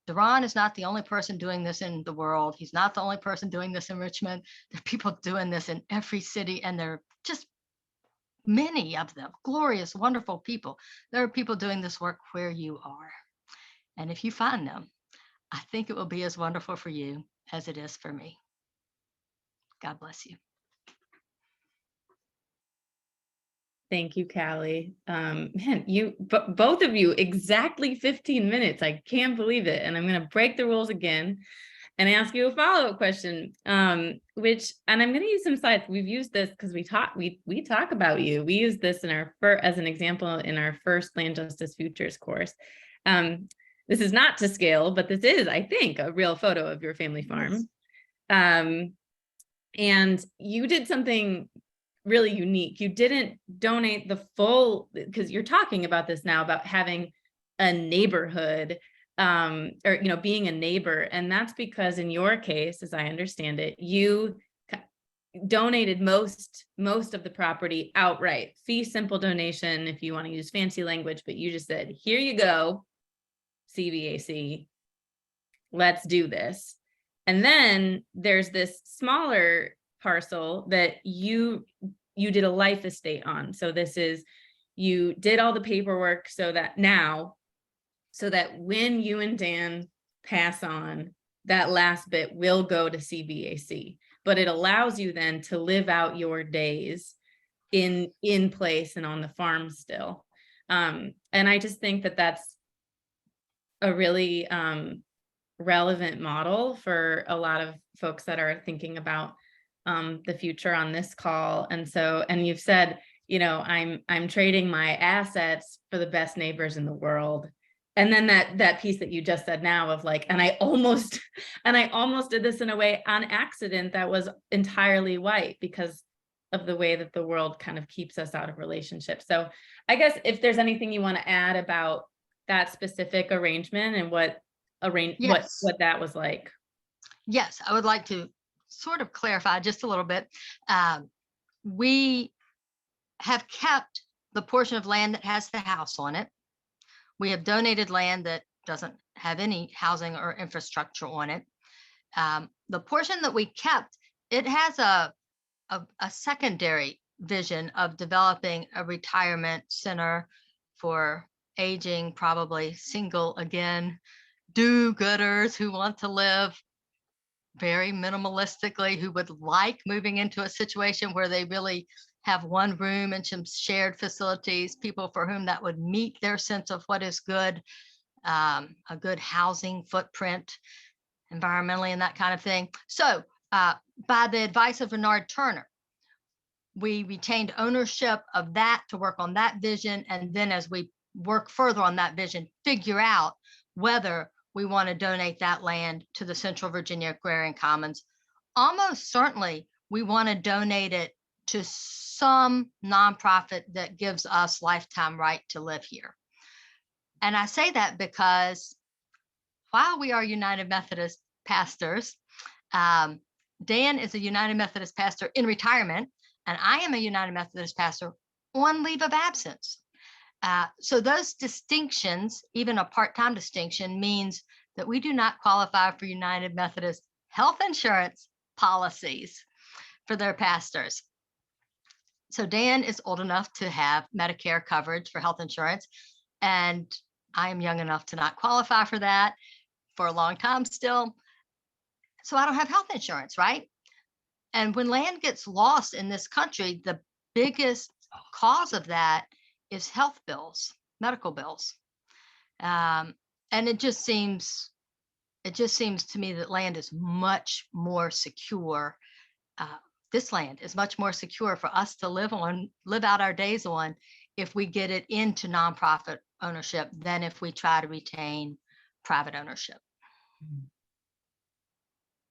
Duron is not the only person doing this in the world. He's not the only person doing this in Richmond. There are people doing this in every city, and there are just many of them, glorious, wonderful people. There are people doing this work where you are. And if you find them, I think it will be as wonderful for you as it is for me. God bless you. Thank you, Callie. Man, both of you, exactly 15 minutes. I can't believe it. And I'm going to break the rules again and ask you a follow-up question, and I'm going to use some slides. We've used this because we talk about you. We use this in as an example in our first Land Justice Futures course. This is not to scale, but this is, I think, a real photo of your family farm. Yes. And you did something really unique. You didn't donate the full, because you're talking about this now, about having a neighborhood, or, being a neighbor. And that's because in your case, as I understand it, you donated most of the property outright, fee simple donation, if you want to use fancy language, but you just said, here you go, CVAC, let's do this. And then there's this smaller parcel that you did a life estate on. So this is, you did all the paperwork so that when you and Dan pass on, that last bit will go to CVAC, but it allows you then to live out your days in place and on the farm still. And I just think that that's a really relevant model for a lot of folks that are thinking about the future on this call. And you've said, I'm trading my assets for the best neighbors in the world. And then that piece that you just said now of like, and I almost did this in a way on accident that was entirely white because of the way that the world kind of keeps us out of relationships. So I guess if there's anything you want to add about that specific arrangement and what Yes. what that was like. Yes, I would like to sort of clarify just a little bit. We have kept the portion of land that has the house on it. We have donated land that doesn't have any housing or infrastructure on it. The portion that we kept, it has a secondary vision of developing a retirement center for aging, probably single again, do-gooders who want to live very minimalistically, who would like moving into a situation where they really have one room and some shared facilities, people for whom that would meet their sense of what is good, a good housing footprint environmentally and that kind of thing. So by the advice of Bernard Turner, we retained ownership of that to work on that vision. And then as we work further on that vision, figure out whether we want to donate that land to the Central Virginia Agrarian Commons. Almost certainly, we want to donate it to some nonprofit that gives us lifetime right to live here. And I say that because while we are United Methodist pastors, Dan is a United Methodist pastor in retirement, and I am a United Methodist pastor on leave of absence. So those distinctions, even a part-time distinction, means that we do not qualify for United Methodist health insurance policies for their pastors. So Dan is old enough to have Medicare coverage for health insurance, and I am young enough to not qualify for that for a long time still. So I don't have health insurance, right? And when land gets lost in this country, the biggest cause of that is health bills, medical bills. And it just seems to me that land is much more secure. This land is much more secure for us to live out our days on if we get it into nonprofit ownership than if we try to retain private ownership.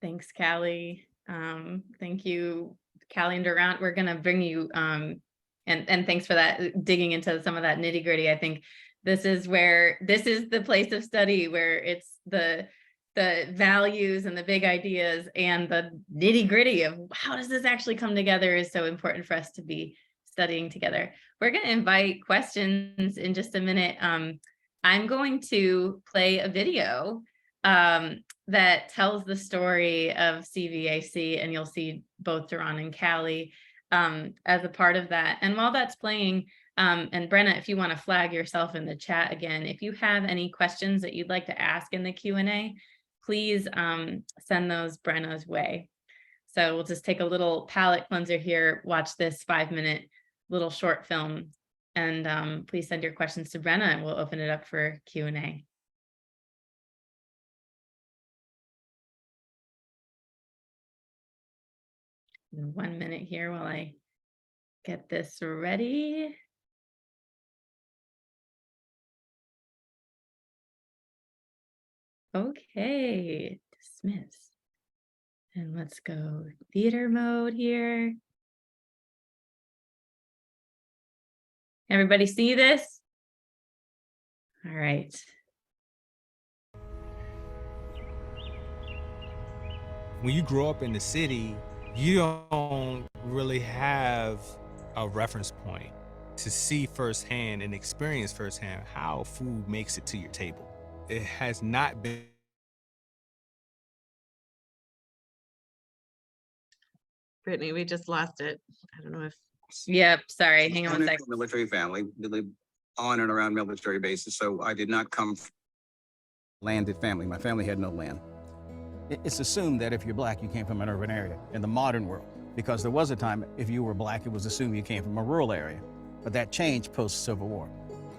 Thanks, Callie. Thank you, Callie and Duron. We're going to bring you, and thanks for that, digging into some of that nitty gritty. I think this is the place of study where it's the values and the big ideas and the nitty gritty of how does this actually come together is so important for us to be studying together. We're going to invite questions in just a minute. I'm going to play a video that tells the story of CVAC, and you'll see both Duron and Callie as a part of that. And while that's playing, and Brenna, if you want to flag yourself in the chat again, if you have any questions that you'd like to ask in the Q&A, please send those Brenna's way. So we'll just take a little palate cleanser here, watch this 5-minute little short film, and please send your questions to Brenna and we'll open it up for Q&A. 1 minute here while I get this ready. Okay, dismiss. And let's go theater mode here. Everybody see this? All right. When you grow up in the city, you don't really have a reference point to see firsthand and experience firsthand how food makes it to your table. It has not been. Brittany, we just lost it. I don't know if. Yep, sorry, hang on one second. Military family, we lived on and around military bases, so I did not come from landed family. My family had no land. It's assumed that if you're black, you came from an urban area in the modern world, because there was a time if you were black, it was assumed you came from a rural area. But that changed post-Civil War.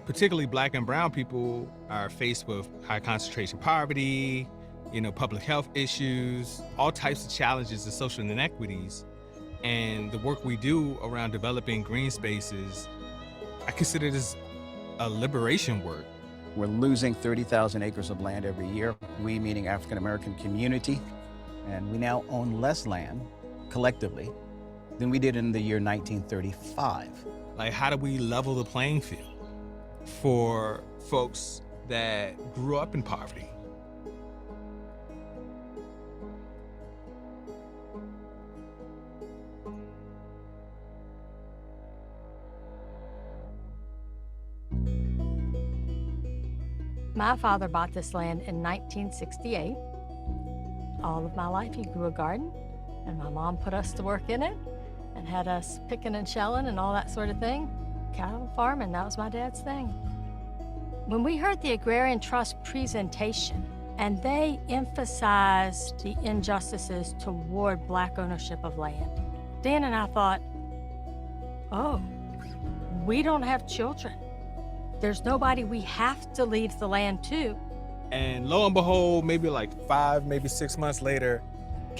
Particularly black and brown people are faced with high concentration poverty, public health issues, all types of challenges and social inequities. And the work we do around developing green spaces, I consider this a liberation work. We're losing 30,000 acres of land every year, we meaning African-American community, and we now own less land collectively than we did in the year 1935. Like, how do we level the playing field for folks that grew up in poverty? My father bought this land in 1968. All of my life, he grew a garden, and my mom put us to work in it and had us picking and shelling and all that sort of thing. Cattle farming, that was my dad's thing. When we heard the Agrarian Trust presentation, and they emphasized the injustices toward Black ownership of land, Dan and I thought, oh, we don't have children. There's nobody we have to leave the land to. And lo and behold, maybe like 5, maybe 6 months later,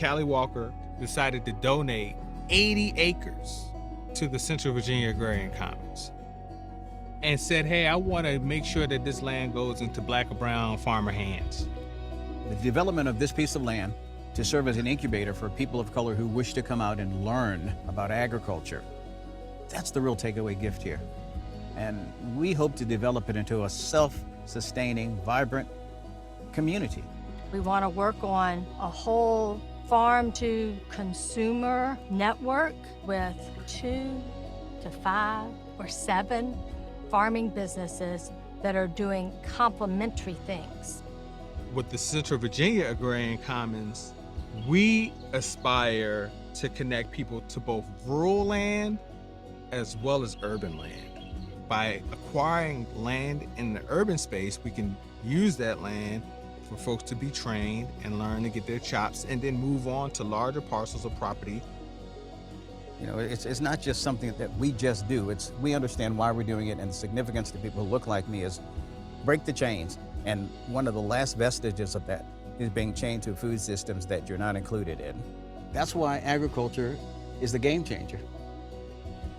Callie Walker decided to donate 80 acres to the Central Virginia Agrarian Commons and said, hey, I want to make sure that this land goes into Black or brown farmer hands. The development of this piece of land to serve as an incubator for people of color who wish to come out and learn about agriculture, that's the real takeaway gift here. And we hope to develop it into a self-sustaining, vibrant community. We want to work on a whole farm to consumer network with 2 to 5 or 7 farming businesses that are doing complementary things. With the Central Virginia Agrarian Commons, we aspire to connect people to both rural land as well as urban land. By acquiring land in the urban space, we can use that land for folks to be trained and learn to get their chops and then move on to larger parcels of property. You know, it's not just something that we just do. We understand why we're doing it, and the significance to people who look like me is break the chains. And one of the last vestiges of that is being chained to food systems that you're not included in. That's why agriculture is the game changer.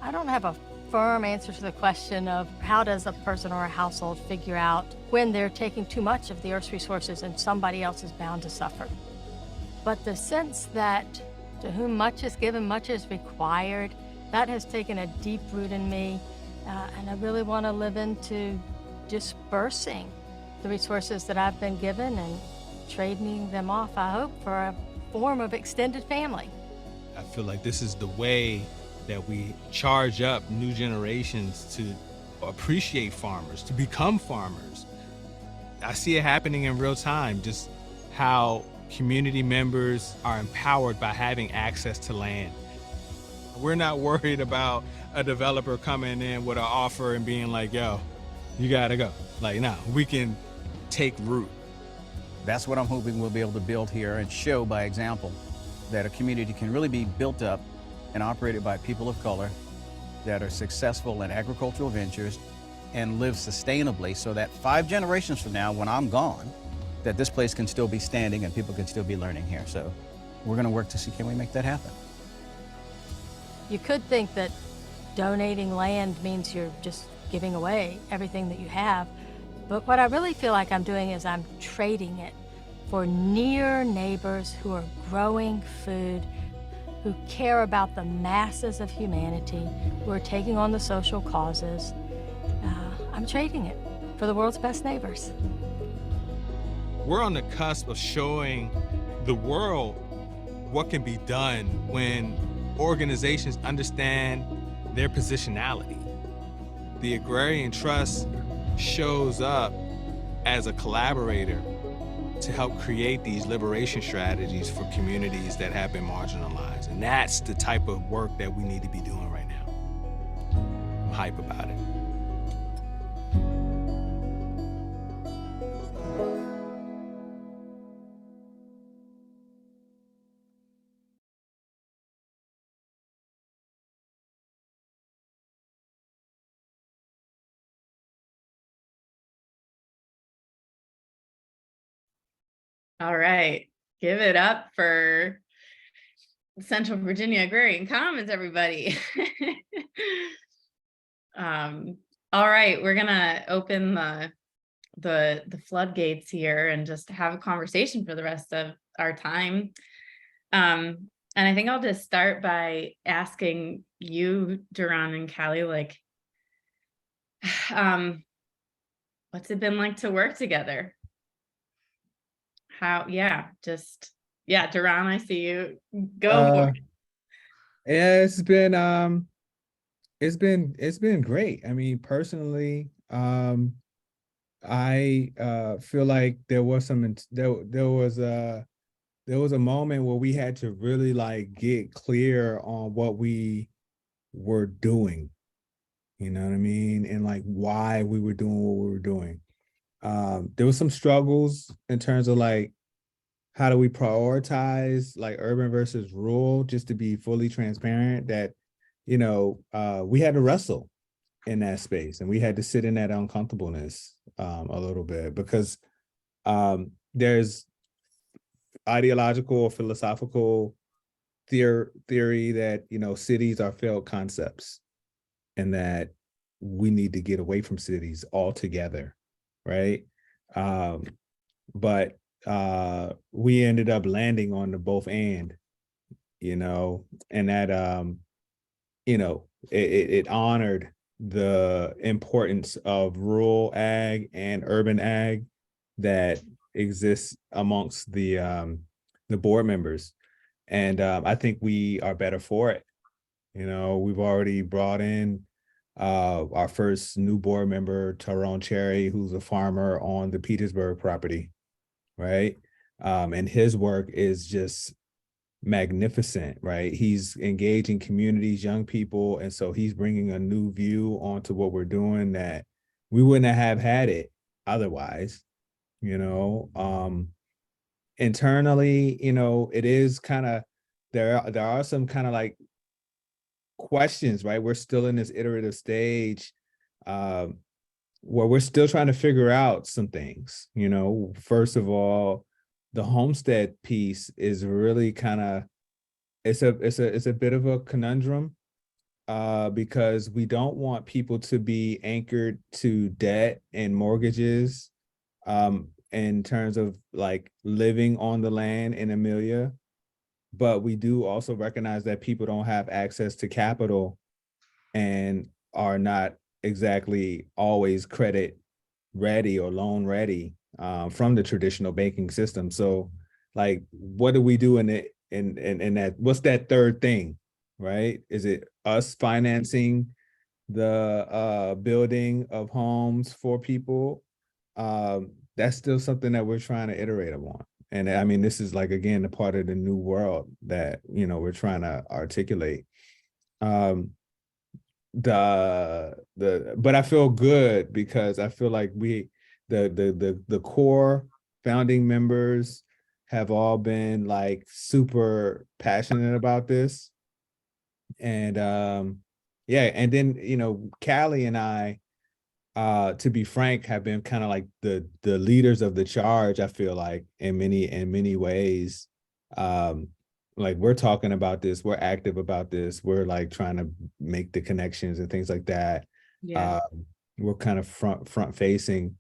I don't have a firm answer to the question of how does a person or a household figure out when they're taking too much of the Earth's resources and somebody else is bound to suffer. But the sense that to whom much is given, much is required, that has taken a deep root in me. And I really want to live into dispersing the resources that I've been given and trading them off, I hope, for a form of extended family. I feel like this is the way that we charge up new generations to appreciate farmers, to become farmers. I see it happening in real time, just how community members are empowered by having access to land. We're not worried about a developer coming in with an offer and being like, yo, you gotta go. Like, no, we can take root. That's what I'm hoping we'll be able to build here and show by example that a community can really be built up and operated by people of color that are successful in agricultural ventures and live sustainably, so that 5 generations from now, when I'm gone, that this place can still be standing and people can still be learning here. So we're gonna work to see, can we make that happen? You could think that donating land means you're just giving away everything that you have, but what I really feel like I'm doing is I'm trading it for near neighbors who are growing food, who care about the masses of humanity, who are taking on the social causes. I'm trading it for the world's best neighbors. We're on the cusp of showing the world what can be done when organizations understand their positionality. The Agrarian Trust shows up as a collaborator to help create these liberation strategies for communities that have been marginalized. And that's the type of work that we need to be doing right now. I'm hype about it. All right, give it up for Central Virginia Agrarian Commons, everybody. All right, we're gonna open the floodgates here and just have a conversation for the rest of our time. And I think I'll just start by asking you, Duron and Callie, like, what's it been like to work together? How, yeah, Duron, I see you. Go for it. Yeah, it's been great. I mean, personally, I feel like there was a moment where we had to really like get clear on what we were doing. You know what I mean? And like why we were doing what we were doing. There was some struggles in terms of like how do we prioritize like urban versus rural, just to be fully transparent that, we had to wrestle in that space and we had to sit in that uncomfortableness a little bit because there's ideological or philosophical theory that, cities are failed concepts and that we need to get away from cities altogether, right? But we ended up landing on the both and, and that it honored the importance of rural ag and urban ag that exists amongst the board members. And I think we are better for it. We've already brought in our first new board member, Tyrone Cherry, who's a farmer on the Petersburg property, right? And his work is just magnificent, right? He's engaging communities, young people, and so he's bringing a new view onto what we're doing that we wouldn't have had it otherwise. Internally, it is kind of there are some kind of like questions, right? We're still in this iterative stage where we're still trying to figure out some things. First of all, the homestead piece is really kind of it's a bit of a conundrum because we don't want people to be anchored to debt and mortgages in terms of like living on the land in Amelia. But we do also recognize that people don't have access to capital and are not exactly always credit ready or loan ready from the traditional banking system. So like, what do we do in that? What's that third thing, right? Is it us financing the building of homes for people? That's still something that we're trying to iterate on. And I mean, this is like, again, a part of the new world that, we're trying to articulate. But I feel good because I feel like the core founding members have all been like super passionate about this. And yeah, and then, Callie and I, to be frank, have been kind of like the leaders of the charge, I feel like, in many ways. Like we're talking about this, we're active about this, we're like trying to make the connections and things like that. Yeah. We're kind of front facing.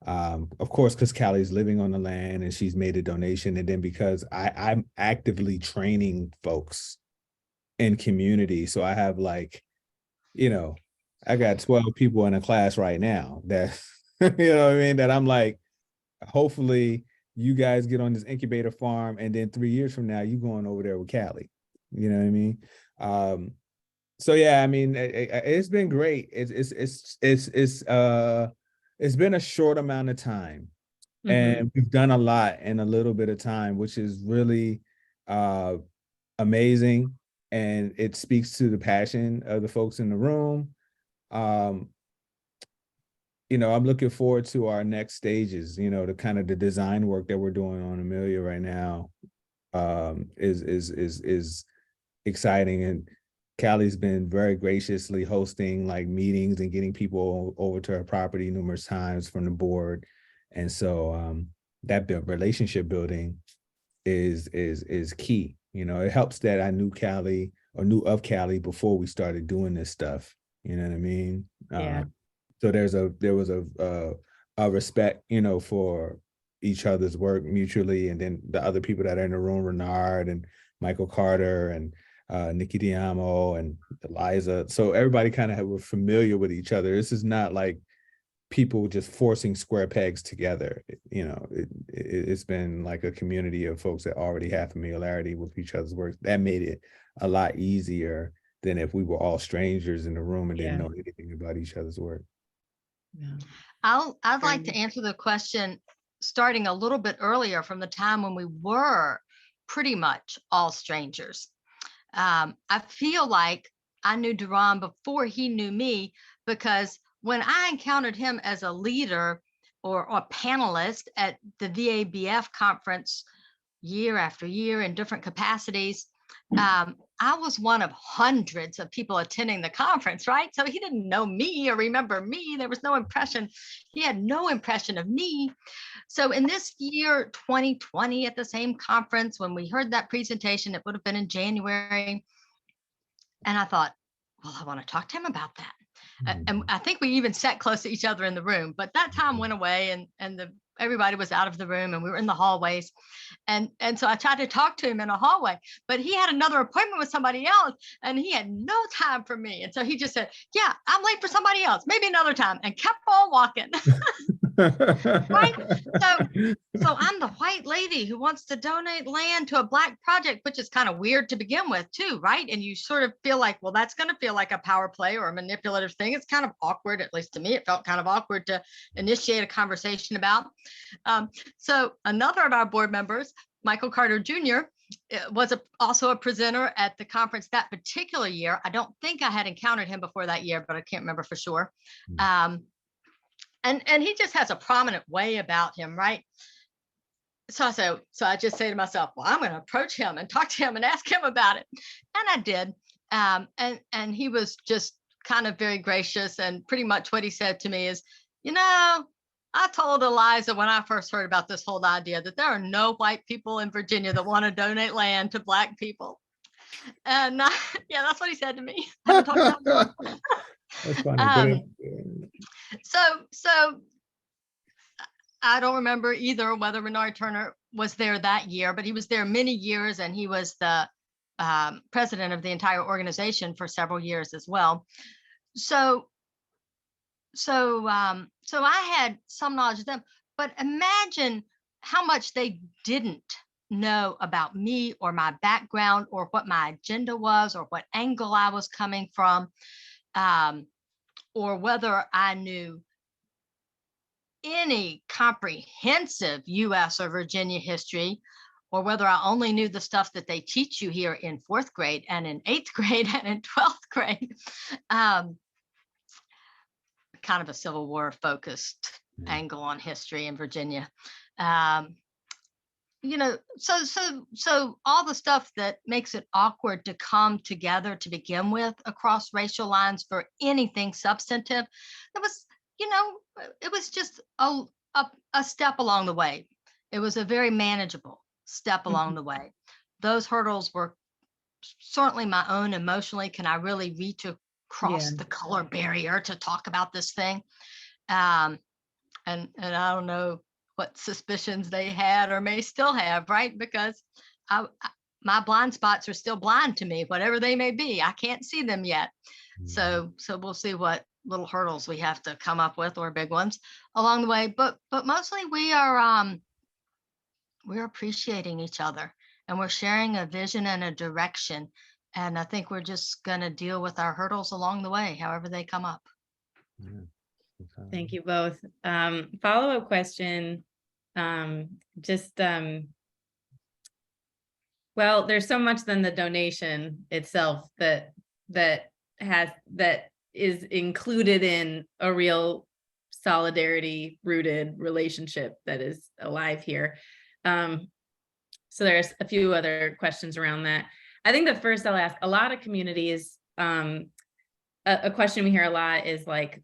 Of course, because Callie's living on the land and she's made a donation, and then because I'm actively training folks in community. So I have like, I got 12 people in a class right now that, what I mean? That I'm like, hopefully you guys get on this incubator farm and then 3 years from now, you going over there with Callie. You know what I mean? So yeah, I mean, it's been great. It's been a short amount of time and we've done a lot in a little bit of time, which is really amazing. And it speaks to the passion of the folks in the room. I'm looking forward to our next stages, the kind of the design work that we're doing on Amelia right now is exciting. And Callie's been very graciously hosting like meetings and getting people over to her property numerous times from the board. And so that relationship building is key. It helps that I knew Callie or knew of Callie before we started doing this stuff. You know what I mean? Yeah. So there was a respect, for each other's work mutually, and then the other people that are in the room, Renard and Michael Carter and Nikki Diamo and Eliza. So everybody kind of were familiar with each other. This is not like people just forcing square pegs together. It's been like a community of folks that already have familiarity with each other's work. That made it a lot easier than if we were all strangers in the room and didn't know anything about each other's work. I'd like to answer the question starting a little bit earlier, from the time when we were pretty much all strangers. I feel like I knew Duron before he knew me, because when I encountered him as a leader or a panelist at the VABF conference year after year in different capacities, I was one of hundreds of people attending the conference, right? So he didn't know me or remember me. There was no impression. He had no impression of me. So in this year, 2020, at the same conference, when we heard that presentation, it would have been in January. And I thought, well, I want to talk to him about that. And I think we even sat close to each other in the room, but that time went away, and everybody was out of the room, and we were in the hallways. And so I tried to talk to him in a hallway, but he had another appointment with somebody else, and he had no time for me. And so he just said, yeah, I'm late for somebody else, maybe another time, and kept on walking. Right? So I'm the white lady who wants to donate land to a Black project, which is kind of weird to begin with too, right? And you sort of feel like, well, that's going to feel like a power play or a manipulative thing. It's kind of awkward, at least to me. It felt kind of awkward to initiate a conversation about. So another of our board members, Michael Carter Jr., was also a presenter at the conference that particular year. I don't think I had encountered him before that year, but I can't remember for sure. And he just has a prominent way about him, right? So I just say to myself, well, I'm going to approach him and talk to him and ask him about it. And I did. And he was just kind of very gracious. And pretty much what he said to me is, you know, I told Eliza when I first heard about this whole idea that there are no white people in Virginia that want to donate land to Black people. And yeah, that's what he said to me. I haven't talked about it. That's funny. So I don't remember either whether Renard Turner was there that year, but he was there many years, and he was the president of the entire organization for several years as well. So I had some knowledge of them, but imagine how much they didn't know about me or my background or what my agenda was or what angle I was coming from, or whether I knew any comprehensive US or Virginia history, or whether I only knew the stuff that they teach you here in 4th grade and in 8th grade and in 12th grade. Kind of a Civil War focused angle on history in Virginia. You know, so all the stuff that makes it awkward to come together to begin with across racial lines for anything substantive, it was, you know, it was just a step along the way. It was a very manageable step along the way. Those hurdles were certainly my own emotionally. Can I really reach across the color barrier to talk about this thing? And I don't know what suspicions they had or may still have, right? Because my blind spots are still blind to me, whatever they may be. I can't see them yet. So we'll see what little hurdles we have to come up with, or big ones along the way. But mostly we're appreciating each other, and we're sharing a vision and a direction. And I think we're just going to deal with our hurdles along the way, however they come up. Thank you both. Follow-up question. Well, there's so much than the donation itself that is included in a real solidarity rooted relationship that is alive here. So there's a few other questions around that. I think the first I'll ask, a lot of communities, a question we hear a lot is like,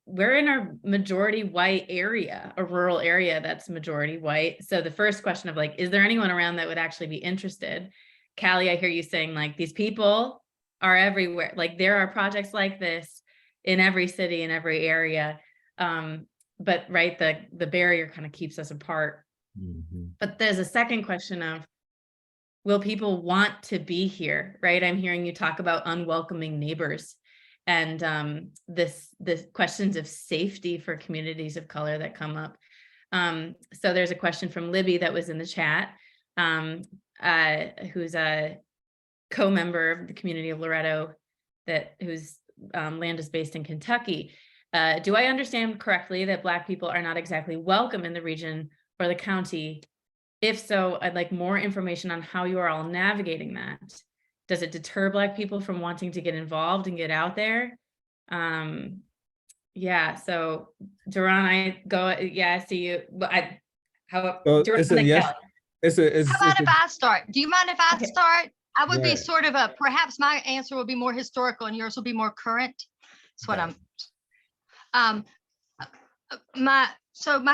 we're in a majority white area, a rural area that's majority white. So the first question of like, is there anyone around that would actually be interested? Callie, I hear you saying like, these people are everywhere. Like there are projects like this in every city, in every area. But right, the barrier kind of keeps us apart. But there's a second question of, will people want to be here, right? I'm hearing you talk about unwelcoming neighbors. And this questions of safety for communities of color that come up. So there's a question from Libby that was in the chat, who's a co-member of the community of Loretto, whose land is based in Kentucky. Do I understand correctly that Black people are not exactly welcome in the region or the county? If so, I'd like more information on how you are all navigating that. Does it deter Black people from wanting to get involved and get out there? Yeah, so Duron, I see you, but So Duron, it's a then yes. Callie. How about if I start? Do you mind if I Okay. start? I would be Right. sort of perhaps my answer will be more historical and yours will be more current. That's what Right. my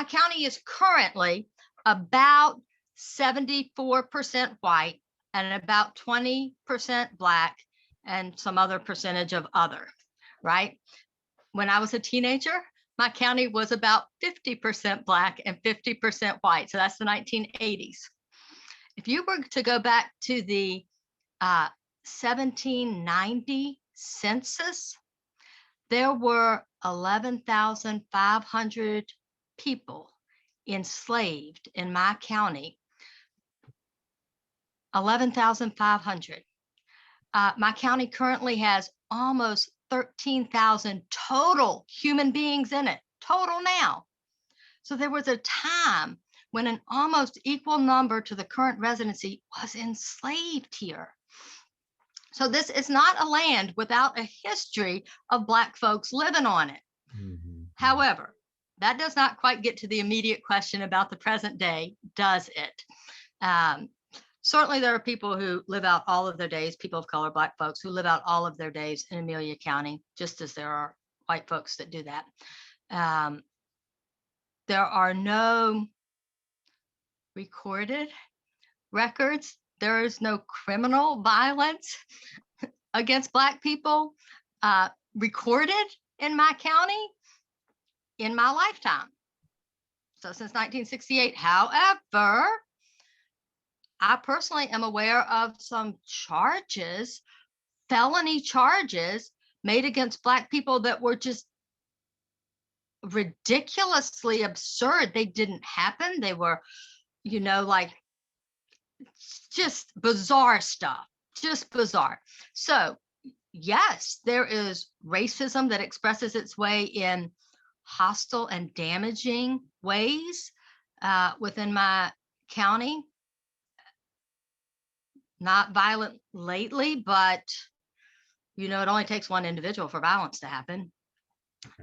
county is currently about 74% white and about 20% Black and some other percentage of other, right? When I was a teenager, my county was about 50% Black and 50% white. So that's the 1980s. If you were to go back to the 1790 census, there were 11,500 people enslaved in my county. 11,500. My county currently has almost 13,000 total human beings in it, total now. So there was a time when an almost equal number to the current residency was enslaved here. So this is not a land without a history of Black folks living on it. Mm-hmm. However, that does not quite get to the immediate question about the present day, does it? Certainly there are people who live out all of their days, people of color, Black folks who live out all of their days in Amelia County, just as there are white folks that do that. There are no recorded records. There is no criminal violence against Black people recorded in my county in my lifetime. So since 1968. However, I personally am aware of some charges, felony charges made against Black people that were just ridiculously absurd. They didn't happen. They were, like just bizarre stuff, just bizarre. So yes, there is racism that expresses its way in hostile and damaging ways within my county. Not violent lately, but it only takes one individual for violence to happen.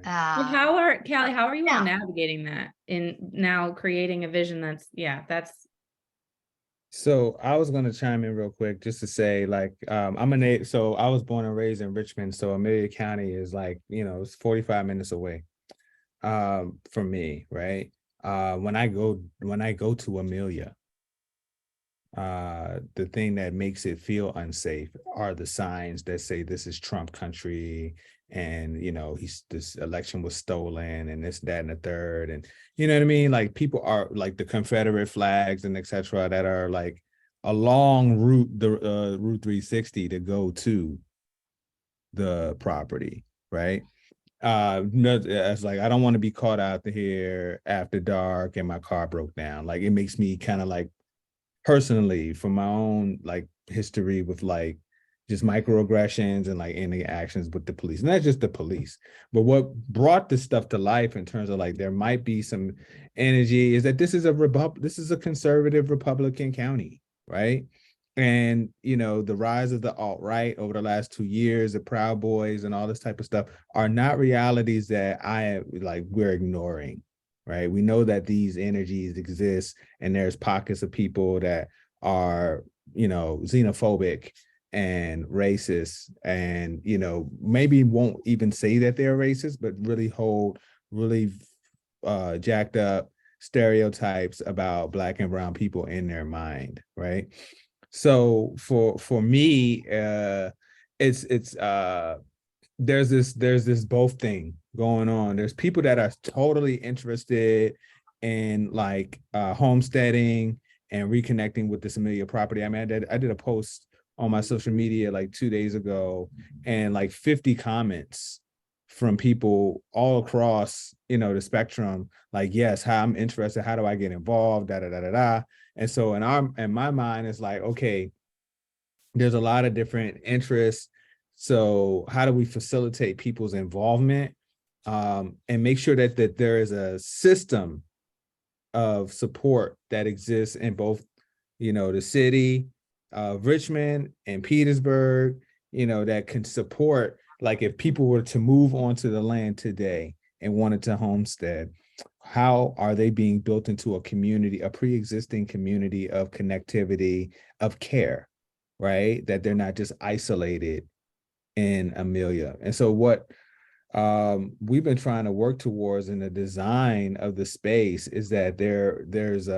Callie, how are you all navigating that in now creating a vision that's. So I was going to chime in real quick just to say, like, so I was born and raised in Richmond. So Amelia County is like, it's 45 minutes away from me, right? When I go to Amelia, the thing that makes it feel unsafe are the signs that say this is Trump country, and this election was stolen, and this, that, and the third, and you know what I mean? Like, people are like the Confederate flags and etc. that are like a long route, the Route 360 to go to the property, right? It's like I don't want to be caught out here after dark and my car broke down. Like, it makes me kind of like, personally, from my own like history with like just microaggressions and like any actions with the police, not just the police, but what brought this stuff to life in terms of like there might be some energy is that this is a conservative Republican county, right? And the rise of the alt-right over the last 2 years, the Proud Boys and all this type of stuff are not realities that we're ignoring. Right. We know that these energies exist, and there's pockets of people that are, xenophobic and racist, and, maybe won't even say that they're racist, but really hold really jacked up stereotypes about Black and brown people in their mind. Right. So for me, it's there's this both thing going on. There's people that are totally interested in like homesteading and reconnecting with this Amelia property. I mean, I did a post on my social media like 2 days ago, and like 50 comments from people all across, the spectrum, like, yes, how I'm interested, how do I get involved, da da da da da. And so in my mind, it's like, okay, there's a lot of different interests. So how do we facilitate people's involvement and make sure that there is a system of support that exists in both, the city of Richmond and Petersburg, that can support, like if people were to move onto the land today and wanted to homestead, how are they being built into a community, a pre-existing community of connectivity, of care, right? That they're not just isolated in Amelia. And so what we've been trying to work towards in the design of the space is that there's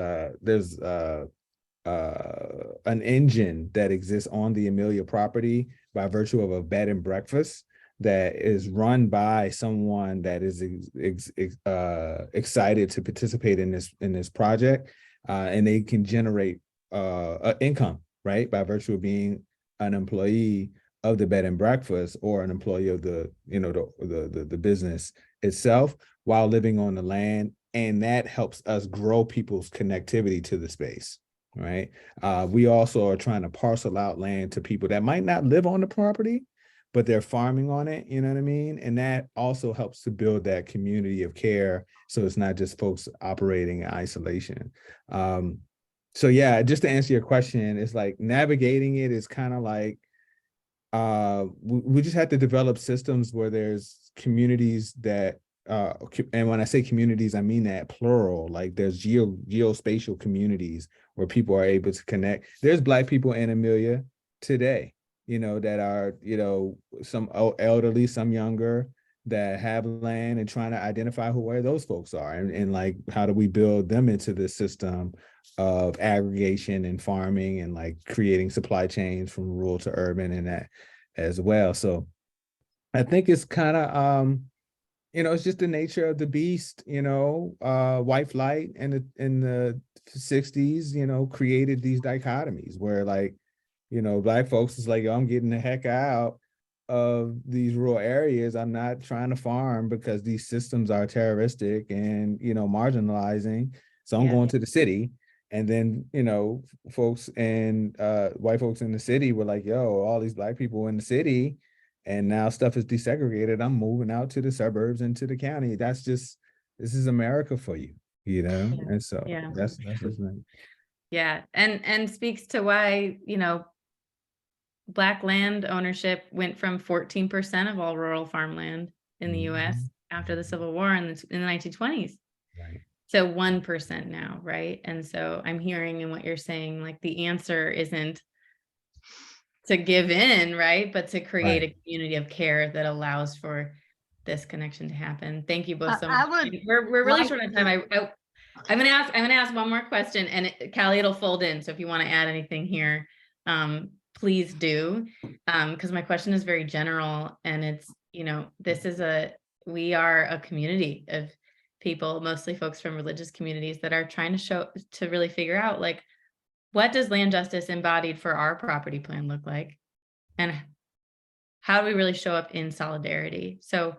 an engine that exists on the Amelia property by virtue of a bed and breakfast that is run by someone that is excited to participate in this project, and they can generate income, right, by virtue of being an employee of the bed and breakfast or an employee of the business itself while living on the land, and that helps us grow people's connectivity to the space. Right. We also are trying to parcel out land to people that might not live on the property, but they're farming on it. You know what I mean? And that also helps to build that community of care. So it's not just folks operating in isolation. So yeah, just to answer your question, it's like navigating it is kind of like, we just have to develop systems where there's communities that, and when I say communities, I mean that plural, like there's geospatial communities where people are able to connect. There's Black people in Amelia today, that are, some elderly, some younger, that have land and trying to identify where those folks are. And like, how do we build them into the system of aggregation and farming and like creating supply chains from rural to urban and that as well. So I think it's kind of, it's just the nature of the beast, white flight in the 60s, created these dichotomies where like, Black folks is like, yo, I'm getting the heck out of these rural areas. I'm not trying to farm because these systems are terroristic and, marginalizing. So I'm going to the city. And then, folks and white folks in the city were like, yo, all these Black people in the city, and now stuff is desegregated. I'm moving out to the suburbs and to the county. This is America for you, And so that's just nice. Yeah. And speaks to why, Black land ownership went from 14% of all rural farmland in the US after the Civil War in the 1920s. Right. So 1% now, right? And so I'm hearing in what you're saying, like the answer isn't to give in, right? But to create a community of care that allows for this connection to happen. Thank you both so much. We're really short on time. I'm gonna ask one more question, and Callie, it'll fold in. So if you want to add anything here, please do, because my question is very general, and it's, we are a community of people, mostly folks from religious communities, that are trying to really figure out, like, what does land justice embodied for our property plan look like? And how do we really show up in solidarity? So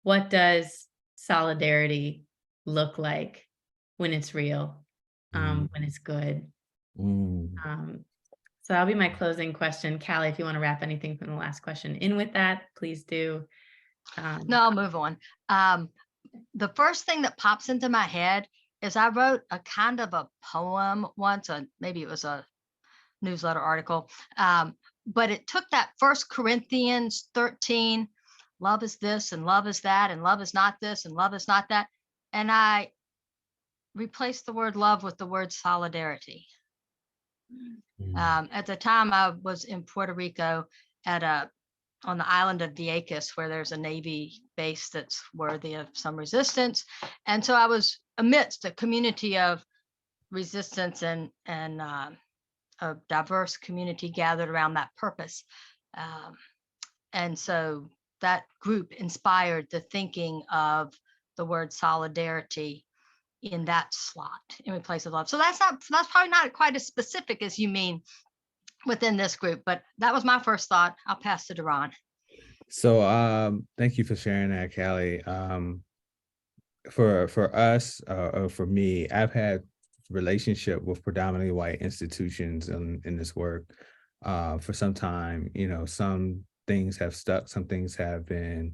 what does solidarity look like when it's real, when it's good? So that'll be my closing question. Callie, if you want to wrap anything from the last question in with that, please do. No, I'll move on. The first thing that pops into my head is I wrote a kind of a poem once, maybe it was a newsletter article, but it took that 1 Corinthians 13, love is this and love is that and love is not this and love is not that. And I replaced the word love with the word solidarity. At the time I was in Puerto Rico on the island of Vieques, where there's a Navy base that's worthy of some resistance. And so I was amidst a community of resistance and a diverse community gathered around that purpose. And so that group inspired the thinking of the word solidarity in that slot in place of love. So that's probably not quite as specific as you mean within this group, but that was my first thought. I'll pass to Duron. So thank you for sharing that, Callie. For us, or for me, I've had relationship with predominantly white institutions in this work for some time. Some things have stuck, some things have been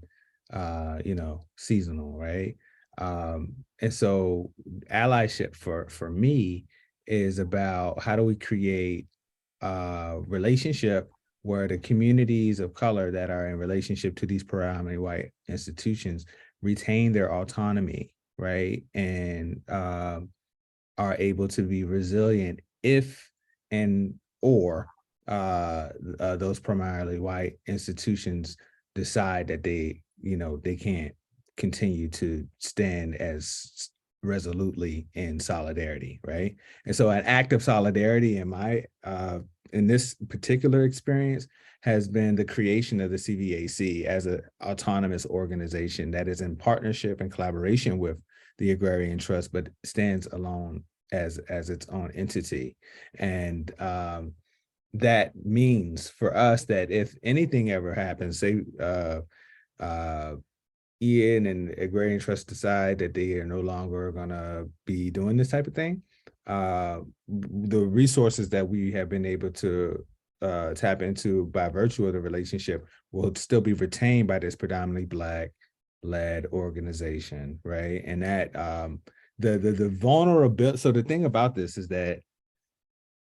seasonal, right? And so allyship for me is about how do we create a relationship where the communities of color that are in relationship to these predominantly white institutions retain their autonomy, right? And are able to be resilient if and or those primarily white institutions decide that they can't continue to stand as resolutely in solidarity, right? And so an act of solidarity in this particular experience has been the creation of the CVAC as an autonomous organization that is in partnership and collaboration with the Agrarian Trust, but stands alone as its own entity. And that means for us that if anything ever happens, say Ian and Agrarian Trust decide that they are no longer gonna be doing this type of thing, the resources that we have been able to tap into by virtue of the relationship will still be retained by this predominantly Black led organization, right? And that the vulnerability. So the thing about this is that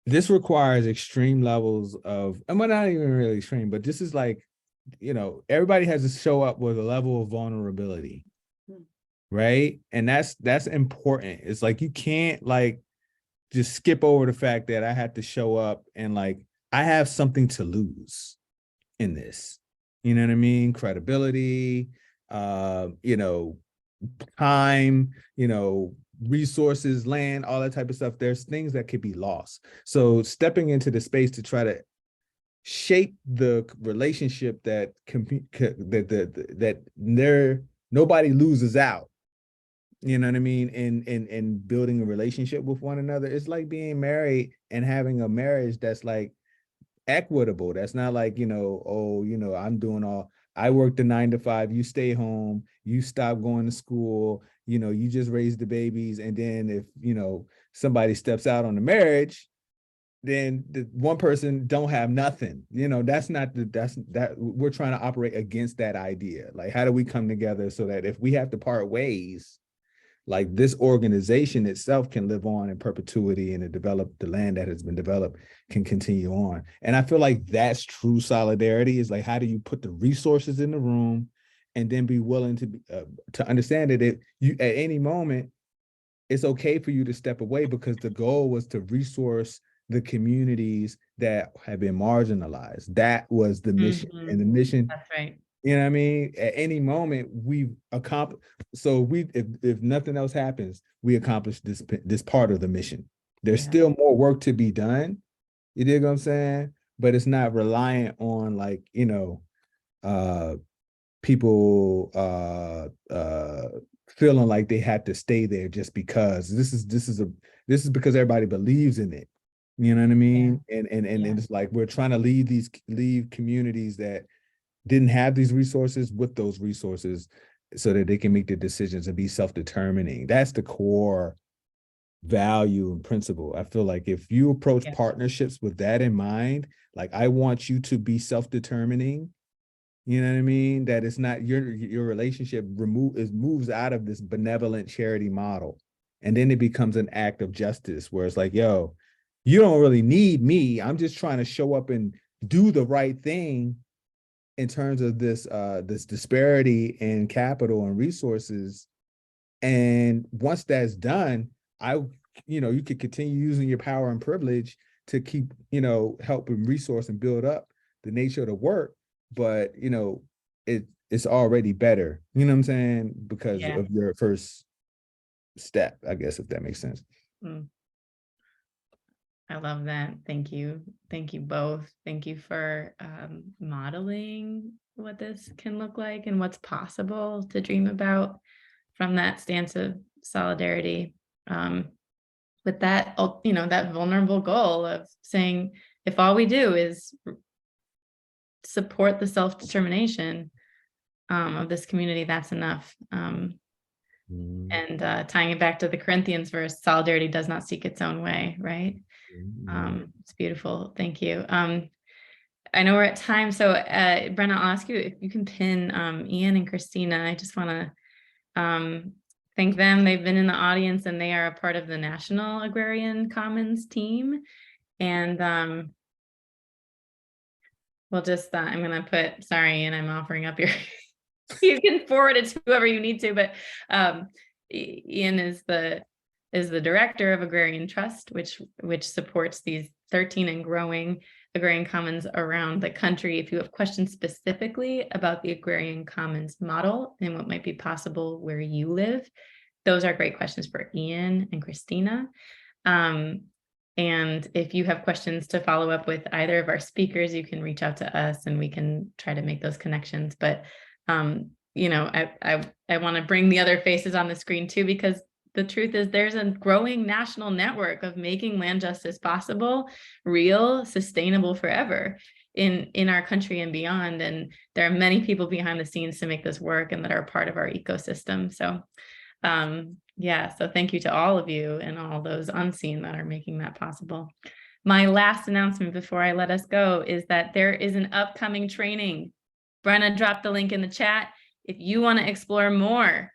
this requires extreme levels of, and well, not even really extreme, but this is like, everybody has to show up with a level of vulnerability, right? And that's important. It's like you can't like just skip over the fact that I have to show up and like I have something to lose in this. You know what I mean? Credibility, time, resources, land, all that type of stuff. There's things that could be lost. So stepping into the space to try to shape the relationship that nobody loses out. You know what I mean? In building a relationship with one another. It's like being married and having a marriage that's like equitable. That's not like, I'm doing I work the 9 to 5, you stay home, you stop going to school, you just raise the babies. And then if, somebody steps out on the marriage, then the one person don't have nothing. That's that we're trying to operate against that idea. Like, how do we come together so that if we have to part ways, like this organization itself can live on in perpetuity, and the land that has been developed can continue on. And I feel like that's true solidarity, is like, how do you put the resources in the room and then be willing to understand that you at any moment, it's okay for you to step away, because the goal was to resource the communities that have been marginalized. That was the mission. Mhm. And the mission, That's right. you know what I mean? At any moment, we've accomplished. So if nothing else happens, we accomplished this part of the mission. There's still more work to be done. You dig what I'm saying? But it's not reliant on like, people feeling like they have to stay there just because this is because everybody believes in it. You know what I mean? And it's like we're trying to leave communities that didn't have these resources with those resources so that they can make the decisions and be self-determining. That's the core value and principle. I feel like if you approach partnerships with that in mind, like, I want you to be self-determining, you know what I mean? That it's not your relationship moves out of this benevolent charity model. And then it becomes an act of justice where it's like, yo, you don't really need me. I'm just trying to show up and do the right thing in terms of this disparity in capital and resources. And once that's done, you could continue using your power and privilege to keep, help and resource and build up the nature of the work. But, it's already better, you know what I'm saying? Because of your first step, I guess, if that makes sense. I love that. Thank you. Thank you both. Thank you for modeling what this can look like and what's possible to dream about from that stance of solidarity. With that, that vulnerable goal of saying, if all we do is support the self-determination of this community, that's enough. And tying it back to the Corinthians verse, solidarity does not seek its own way, right? It's beautiful. Thank you. I know we're at time, so Brenna, I'll ask you if you can pin Ian and Christina. I just want to thank them. They've been in the audience and they are a part of the National Agrarian Commons team. And we'll just, I'm going to put, sorry, Ian, I'm offering up your, you can forward it to whoever you need to, but Ian is the director of Agrarian Trust, which supports these 13 and growing agrarian commons around the country. If you have questions specifically about the agrarian commons model and what might be possible where you live, those are great questions for Ian and Christina. And if you have questions to follow up with either of our speakers, you can reach out to us and we can try to make those connections. But you know, I want to bring the other faces on the screen too, because the truth is there's a growing national network of making land justice possible, real, sustainable forever in our country and beyond. And there are many people behind the scenes to make this work and that are part of our ecosystem. So yeah, so thank you to all of you and all those unseen that are making that possible. My last announcement before I let us go is that there is an upcoming training. Brenna dropped the link in the chat. If you want to explore more,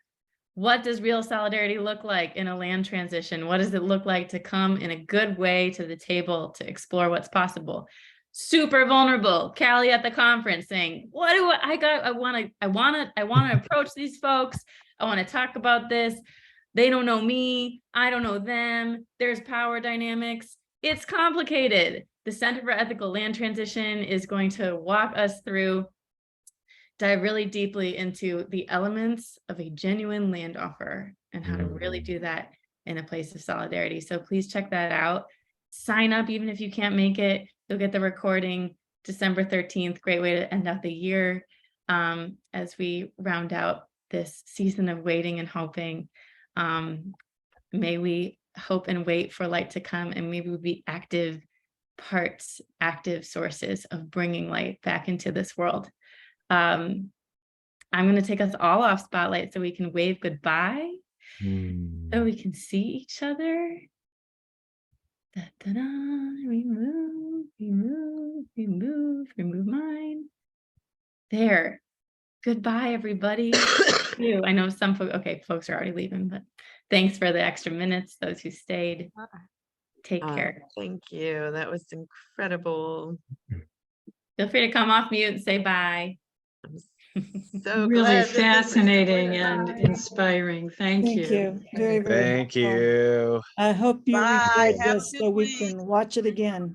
what does real solidarity look like in a land transition? What does it look like to come in a good way to the table to explore what's possible? Super vulnerable. Callie at the conference saying, "What do I got? I want to approach these folks. I want to talk about this. They don't know me. I don't know them. There's power dynamics. It's complicated." The Center for Ethical Land Transition is going to walk us through, dive really deeply into the elements of a genuine land offer and how to really do that in a place of solidarity. So please check that out. Sign up even if you can't make it. You'll get the recording December 13th. Great way to end out the year as we round out this season of waiting and hoping. May we hope and wait for light to come, and maybe we'll be active parts, active sources of bringing light back into this world. I'm going to take us all off spotlight so we can wave goodbye, so we can see each other. Da, da, da. Remove mine. There. Goodbye, everybody. I know some folks are already leaving, but thanks for the extra minutes, those who stayed. Take care. Thank you. That was incredible. Feel free to come off mute and say bye. So Really glad that this fascinating was and recorded. inspiring. Thank you. Very, very Thank helpful. you. I hope you Bye. record Have a this good so we week. can watch it again.